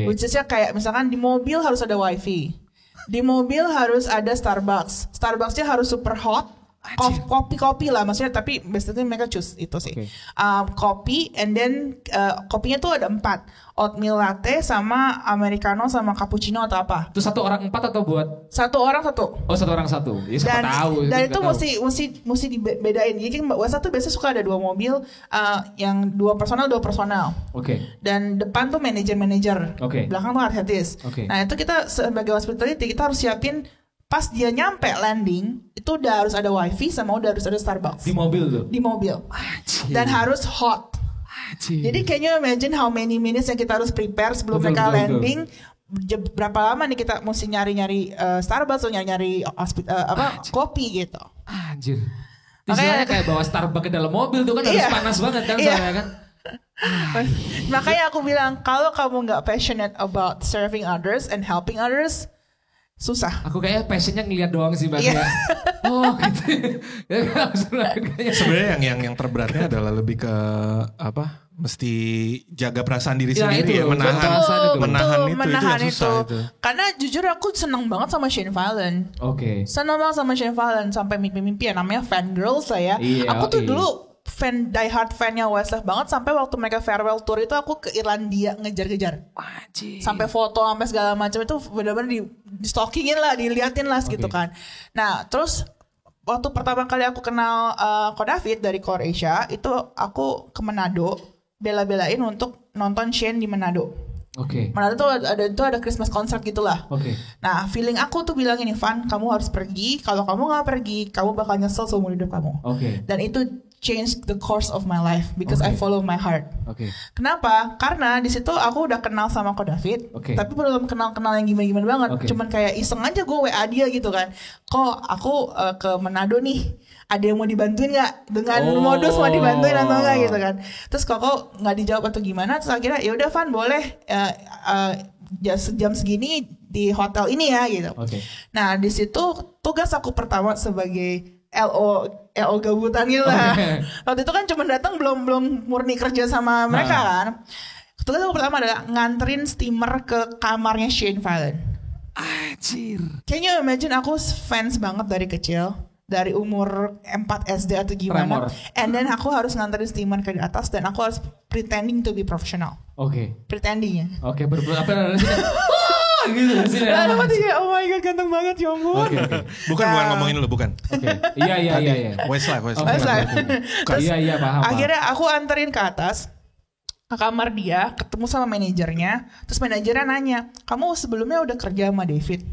Which is kayak misalkan di mobil harus ada wifi. Di mobil harus ada Starbucks. Starbucksnya harus super hot. Kopi lah maksudnya, tapi basically mereka choose itu sih. Okay. Kopi, and then kopinya tuh ada 4. Oatmeal latte sama americano sama cappuccino atau apa. Itu 1 orang 4 atau buat? 1 orang 1. Oh 1 orang 1. Ya siapa tahu. Dan itu mesti dibedain. Jadi Wesa tuh biasanya suka ada 2 mobil, yang 2 personal. Oke. Dan depan tuh manajer. Oke. Belakang tuh artis. Oke. Nah itu kita sebagai hospitality kita harus siapin. Pas dia nyampe landing, itu udah harus ada wifi sama udah harus ada Starbucks. Di mobil tuh? Di mobil. Dan harus hot. Jadi can you imagine how many minutes yang kita harus prepare sebelum mereka landing. Berapa lama nih kita mesti nyari-nyari Starbucks atau nyari-nyari kopi gitu. Anjir. Istilahnya kayak bawa Starbucks ke dalam mobil tuh kan harus panas banget kan soalnya kan. Makanya aku bilang kalau kamu gak passionate about serving others and helping others, susah. Aku kayaknya passionnya ngeliat doang sih Mbak. Oh gitu. Sebenarnya yang terberatnya adalah lebih ke apa? Mesti jaga perasaan diri sendiri, menahan itu susah itu. Karena jujur aku seneng banget sama Shane Fallon. Oke. Seneng banget sama Shane Fallon sampai mimpi-mimpi ya, namanya fangirl saya. Aku tuh dulu diehard fan-nya Westlife banget sampai waktu mereka farewell tour itu aku ke Irlandia ngejar-ngejar. Sampai foto sampai segala macam itu benar-benar di stalkingin lah, diliatin lah gitu kan. Nah, terus waktu pertama kali aku kenal Ko David dari Core Asia, itu aku ke Manado, bela-belain untuk nonton Shane di Manado. Manado tuh ada Christmas concert gitulah. Nah, feeling aku tuh bilang ini, Van, kamu harus pergi. Kalau kamu nggak pergi, kamu bakal nyesel seumur hidup kamu. Dan itu change the course of my life because I follow my heart. Kenapa? Karena di situ aku udah kenal sama Ko David, tapi belum kenal yang gimana banget. Cuman kayak iseng aja gue WA dia gitu kan. Kok aku ke Manado nih, ada yang mau dibantuin nggak dengan modus mau dibantuin atau nggak gitu kan. Terus kok nggak dijawab atau gimana. Terus akhirnya ya udah Van boleh jam segini di hotel ini ya gitu. Nah di situ tugas aku pertama sebagai LO gabutan gitu lah. Waktu itu kan cuma datang belum murni kerja sama mereka kan. Tugas aku pertama adalah nganterin steamer ke kamarnya Shane Fallon. Anjir. Can you imagine aku fans banget dari kecil. Dari umur 4 SD atau gimana. And then aku harus nganterin steamer ke atas dan aku harus pretending to be professional. Pretending ya. Apa namanya sih? Gitu sih. Oh my god, ganteng banget ya ampun. Bukan ngomongin lu, bukan. Iya. Westlife. Iya, paham. Akhirnya aku anterin ke atas ke kamar dia, ketemu sama manajernya. Terus manajernya nanya, kamu sebelumnya udah kerja sama David?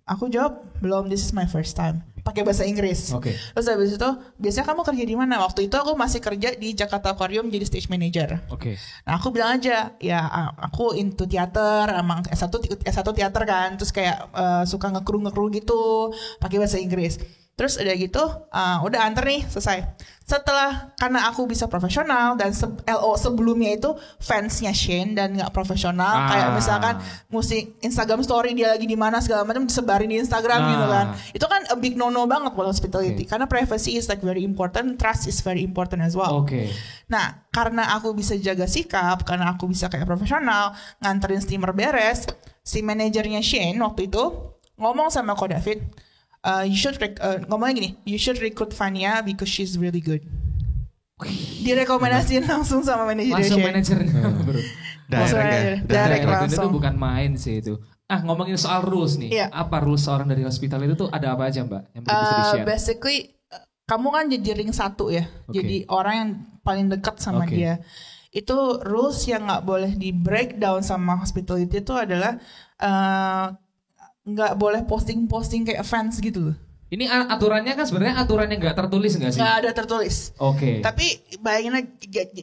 Aku jawab, belum, this is my first time. Pakai bahasa Inggris. Terus habis itu, biasanya kamu kerja di mana? Waktu itu aku masih kerja di Jakarta Aquarium jadi stage manager. Nah aku bilang aja, ya aku into theater, emang S1 theater kan, terus kayak suka ngekru gitu, pakai bahasa Inggris. Terus udah gitu, udah anter nih, selesai. Setelah, karena aku bisa profesional dan LO sebelumnya itu fansnya Shane dan nggak profesional, kayak misalkan musik Instagram story dia lagi di mana segala macam disebarin di Instagram gitu kan. Itu kan a big no-no banget buat hospitality, karena privacy is like very important, trust is very important as well. Nah, karena aku bisa jaga sikap, karena aku bisa kayak profesional, nganterin steamer beres, si manajernya Shane waktu itu ngomong sama Ko David, ngomongnya gini, you should recruit Vania because she's really good. Direkomendasiin langsung sama manajernya. Langsung manajernya. Direct langsung. Itu bukan main sih itu. Ngomongin soal rules nih. Apa rules seorang dari hospital itu tuh ada apa aja Mbak? Yang bisa di-share? Basically, kamu kan jadi ring 1 ya. Jadi orang yang paling dekat sama dia. Itu rules yang gak boleh di breakdown sama hospitality itu adalah nggak boleh posting kayak fans gitu loh. Ini aturannya kan sebenarnya aturan yang nggak tertulis nggak sih? Nggak ada tertulis. Tapi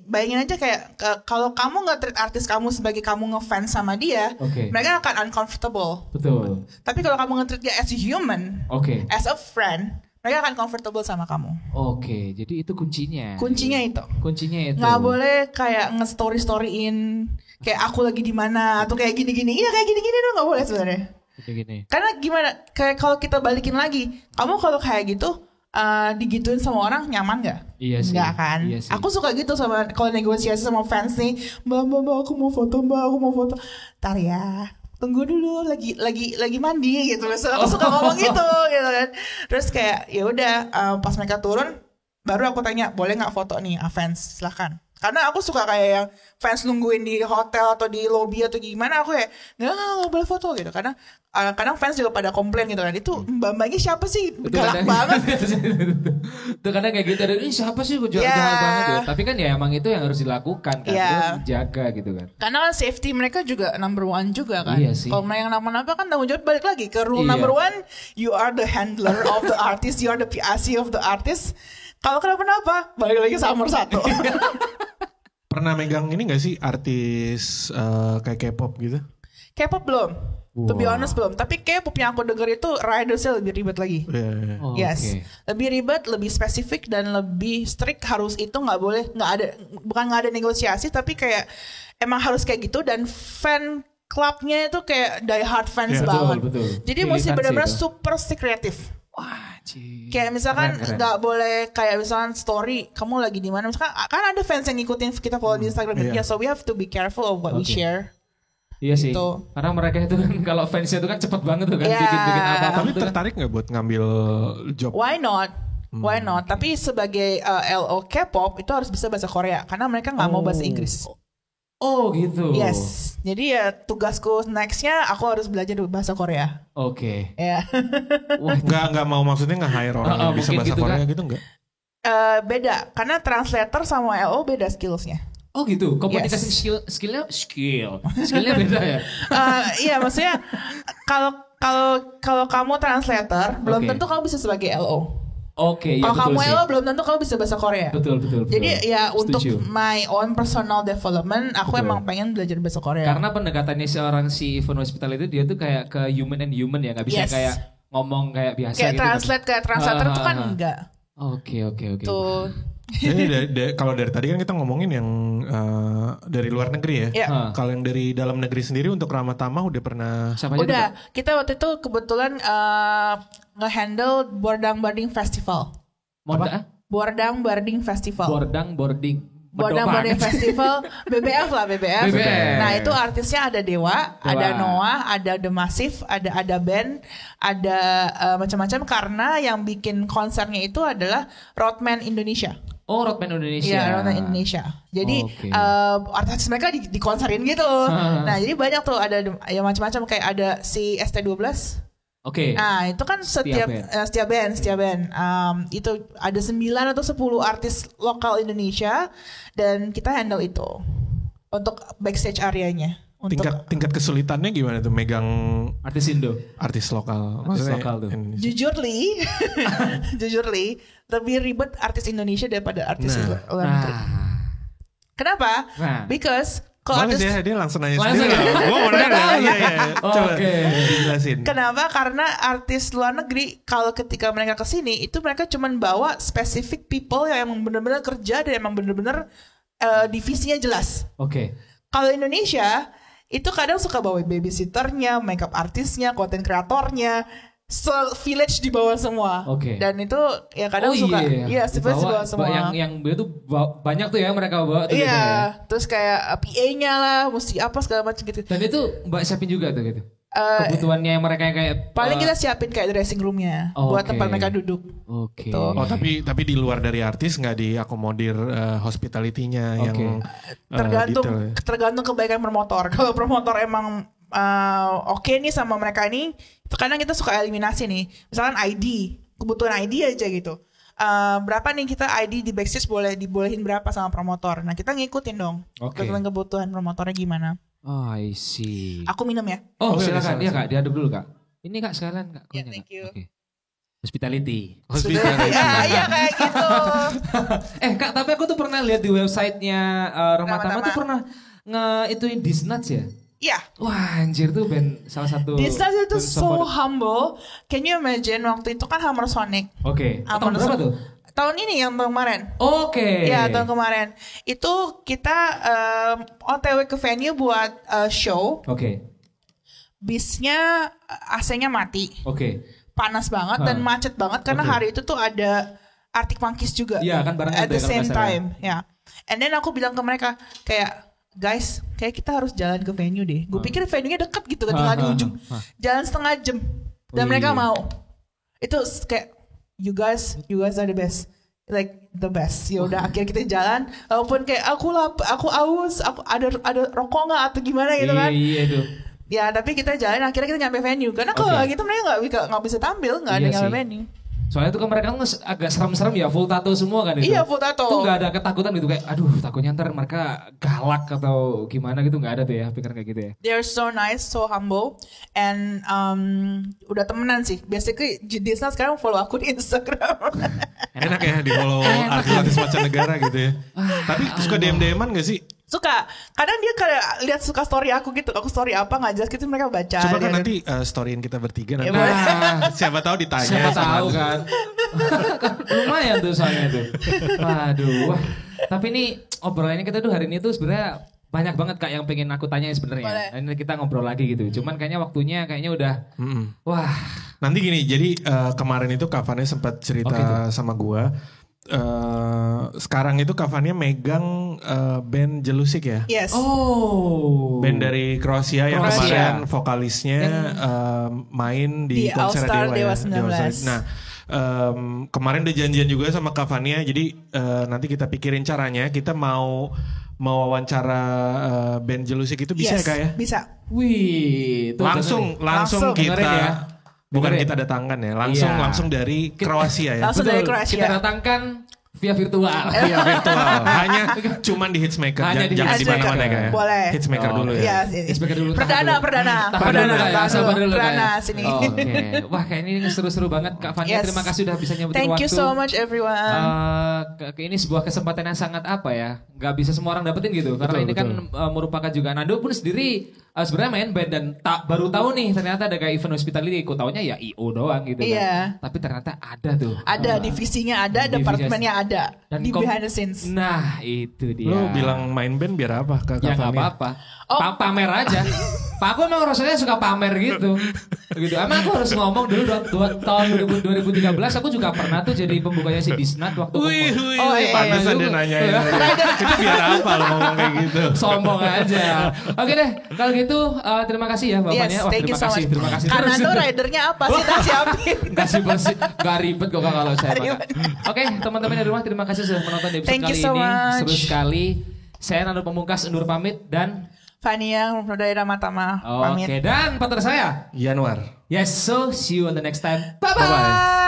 bayangin aja kayak kalau kamu nggak treat artis kamu sebagai kamu ngefans sama dia, mereka akan uncomfortable. Betul. Tapi kalau kamu nge-treat dia as a human, as a friend, mereka akan comfortable sama kamu. Jadi itu kuncinya. Kuncinya itu. Nggak boleh kayak nge-storyin kayak aku lagi di mana atau kayak gini-gini. Iya kayak gini-gini tuh nggak boleh sebenarnya. Karena gimana? Kayak kalau kita balikin lagi, kamu kalau kayak gitu digituin sama orang nyaman nggak? Iya sih. Nggak kan? Iya sih. Aku suka gitu kalau negosiasi sama fans nih, mbak aku mau foto, Ntar ya. tunggu dulu lagi mandi gitu. So, aku suka ngomong gitu kan. Terus kayak ya udah pas mereka turun baru aku tanya boleh nggak foto nih fans, silahkan. Karena aku suka kayak yang fans nungguin di hotel atau di lobby atau gimana, aku kayak nggak boleh foto gitu. Karena kadang fans juga pada komplain gitu kan, itu mbak-mbaknya siapa sih, galak banget. Itu kadang kayak gitu, siapa sih jahat banget ya. Tapi kan ya emang itu yang harus dilakukan kan, harus dijaga gitu kan. Karena kan safety mereka juga number one juga kan. Iya sih. Kalau mereka kenapa-napa kan tanggung jawab balik lagi ke rule number one, you are the handler of the artist, you are the PRC of the artist. Kalau kenapa-napa balik lagi sama nomor 1. Pernah megang ini gak sih artis kayak K-pop gitu? K-pop belum. To be honest belum. Tapi K-pop yang aku denger itu ridersnya lebih ribet lagi. Yes. Lebih ribet, lebih spesifik dan lebih strict. Harus itu nggak boleh, bukan nggak ada negosiasi, tapi kayak emang harus kayak gitu. Dan fan clubnya itu kayak die hard fans banget. Betul. Jadi mesti benar-benar super secretive. Wah, kayak misalkan nggak boleh kayak misalkan story kamu lagi di mana, misalkan kan ada fans yang ngikutin kita follow di Instagram so we have to be careful of what we share. Iya sih, karena mereka itu kan kalau fansnya itu kan cepet banget tuh kan bikin apa-apa. Tapi tertarik nggak buat ngambil job? Why not? Tapi sebagai LO K-pop itu harus bisa bahasa Korea karena mereka nggak mau bahasa Inggris. Oh gitu. Yes. Jadi ya tugasku nextnya aku harus belajar bahasa Korea. Oke. Ya. Nggak mau maksudnya nggak hire orang yang bisa bahasa gitu Korea kan? gitu nggak? Beda. Karena translator sama LO beda skillsnya. Oh gitu. Komunikasi skillnya beda ya? Iya maksudnya kalau kamu translator belum tentu kamu bisa sebagai LO. Oke, kalau kamu LO belum tentu kamu bisa bahasa Korea. Betul. Jadi ya untuk my own personal development, aku emang pengen belajar bahasa Korea. Karena pendekatannya si Event Hospital itu dia tuh kayak ke human and human ya, nggak bisa kayak ngomong kayak biasa kayak gitu. Kayak translator itu kan enggak. Oke. Tuh. Jadi kalau dari tadi kan kita ngomongin yang dari luar negeri ya. Kalau yang dari dalam negeri sendiri untuk Ramah Tamah udah pernah? Udah. Kita waktu itu kebetulan nge-handle Bordang Barding Festival. Bordang Barding Festival. Bordang Barding Festival BBF. Nah itu artisnya ada Dewa, ada Noah, ada The Massive, ada band, ada macam-macam karena yang bikin konsernya itu adalah Roadman Indonesia. Oh, Roadman Indonesia. Iya, Roadman Indonesia. Jadi artis mereka dikonserin gitu. Nah, jadi banyak tuh ada ya macam-macam kayak ada si ST12. Oke. Nah, itu kan setiap band. Itu ada 9 atau 10 artis lokal Indonesia dan kita handle itu untuk backstage areanya. Tingkat kesulitannya gimana tuh megang artis Indo, artis lokal? Artis lokal tuh. Jujurly lebih ribet artis Indonesia daripada artis luar negeri. Kenapa? Because kalau artis dia langsung nanya sendiri. Gue mau nanya. Coba dijelasin. Kenapa? Karena artis luar negeri kalau ketika mereka kesini itu mereka cuma bawa specific people yang emang benar-benar kerja dan emang benar-benar divisinya jelas. Oke. Kalau Indonesia itu kadang suka bawa babysitternya, makeup artisnya, konten kreatornya, village di bawah semua. Oke. Dan itu ya kadang suka village di bawah semua. Yang itu banyak tuh ya mereka bawa tuh. Iya, terus kayak PA-nya lah, mesti apa segala macam gitu. Dan itu Mbak siapin juga tuh gitu. Kebutuhannya mereka kayak paling kita siapin kayak dressing roomnya buat tempat mereka duduk. Oke. Tuh. Oh tapi di luar dari artis nggak diakomodir hospitality-nya yang tergantung kebaikan promotor. Kalau promotor emang oke nih sama mereka ini, kadang kita suka eliminasi nih. Misalkan ID, kebutuhan ID aja gitu. Berapa nih kita ID di backstage dibolehin berapa sama promotor. Nah kita ngikutin dong. Kebutuhan promotornya gimana. Oh, I see. Aku minum ya. Oh, silakan. Iya, Kak. Diaduk dulu, Kak. Ini Kak sekalian, Kak. Ya, thank you. Okay. Hospitality. Iya kayak gitu. Kak, tapi aku tuh pernah lihat di websitenya Ramah Tamah tuh pernah ituin Disnuts ya? Iya. Wah, anjir tuh band salah satu. Disnuts itu so humble. Can you imagine waktu itu kan Hammer Sonic. Oke. Tahun berapa tuh? Tahun ini yang tahun kemarin. Oke. Ya tahun kemarin. Itu kita OTW ke venue buat show. Oke. Bisnya AC-nya mati. Oke. Panas banget dan macet banget karena hari itu tuh ada Arctic Monkeys juga. Iya kan bareng at the same time. Ya. And then aku bilang ke mereka kayak guys, kayak kita harus jalan ke venue deh. Gue pikir venue-nya deket gitu kan, tinggal di ujung. Jalan setengah jam. Dan mereka mau. Itu kayak you guys are the best. Like the best. Ya udah akhirnya kita jalan. Walaupun kayak aku aus, aku ada rokok nggak atau gimana gitu kan. Iya itu. Ya tapi kita jalan akhirnya kita nyampe venue. Karena kalau gitu mereka nggak bisa tampil, nggak ada nyampe venue. Soalnya itu kan mereka agak serem-serem ya, full tato semua kan itu. Iya, full tato. Tuh gak ada ketakutan gitu kayak, aduh takutnya ntar mereka galak atau gimana gitu, gak ada tuh ya pikiran kayak gitu ya. They're so nice, so humble, and udah temenan sih. Basically Disna sekarang follow aku di Instagram. Enak ya di follow artis-artis mancanegara gitu ya. Tapi suka DM-an gak sih? Suka. Kadang dia kayak lihat suka story aku gitu. Aku story apa nggak jelas gitu mereka baca. Coba kan nanti storyin kita bertiga nanti. Siapa tahu ditanya. Siapa tahu kan. Lumayan tuh soalnya tuh. Waduh. Tapi ini obrolannya kita tuh hari ini tuh sebenarnya banyak banget Kak yang pengen aku tanya sebenarnya. Ini kita ngobrol lagi gitu. Cuman kayaknya waktunya udah. Wah. Nanti gini. Jadi kemarin itu Kak Vania sempat cerita sama gua. Sekarang itu Kak Vania megang band Jelusik ya? Yes. Oh. Band dari Kroasia yang kemarin vokalisnya main di konser Dewa 19. Nah, kemarin udah janjian juga sama Kak Vania. Jadi nanti kita pikirin caranya. Kita mau wawancara band Jelusik itu bisa ya Kak ya? Bisa. Wih. Langsung kita. Ya. Bukan kita datangkan ya, langsung dari Kroasia ya. Langsung dari Kroasia. Kita datangkan via virtual. Via virtual. Hanya cuman di Hitsmaker. Jangan di mana-mana ya. Boleh. Hitsmaker dulu ya. Hitsmaker dulu. Perdana. Sabar dulu. Perdana sini. Oke. Wah, kayak ini seru-seru banget Kak Vania. Terima kasih udah bisa nyempetin waktu. Thank you so much everyone. Ini sebuah kesempatan yang sangat apa ya? Gak bisa semua orang dapetin gitu. Karena ini kan merupakan juga Nando pun sendiri sebenarnya main band dan baru tahu nih ternyata ada kayak event hospitality. Aku taunya ya IO doang gitu kan. Tapi ternyata ada tuh. Ada divisinya ada, departemennya ada. Dan di behind the scenes. Nah itu dia. Lu bilang main band biar apa Kak? Ya gak apa-apa. Pamer aja. Pak aku emang rasanya suka pamer gitu. Emang aku harus ngomong dulu tahun 2013 aku juga pernah tuh jadi pembukanya si Disnat waktu pantesan dia nanyain. Itu biar apa lo ngomong kayak gitu. Sombong aja. Oke deh, kalau gitu terima kasih ya Bapaknya. Yes, thank you so much. Terima kasih. Karena tuh ridernya apa sih tak siapin. Kasih bersih, gak ribet kok kalau saya makan. Oke, teman-teman di rumah terima kasih sudah menonton di episode kali ini. Seru sekali. Saya Nando Pamungkas undur pamit dan Vania dari Ramatama pamit. Oke, dan partner saya Januar. Yes, so see you on the next time. Bye-bye. Bye-bye.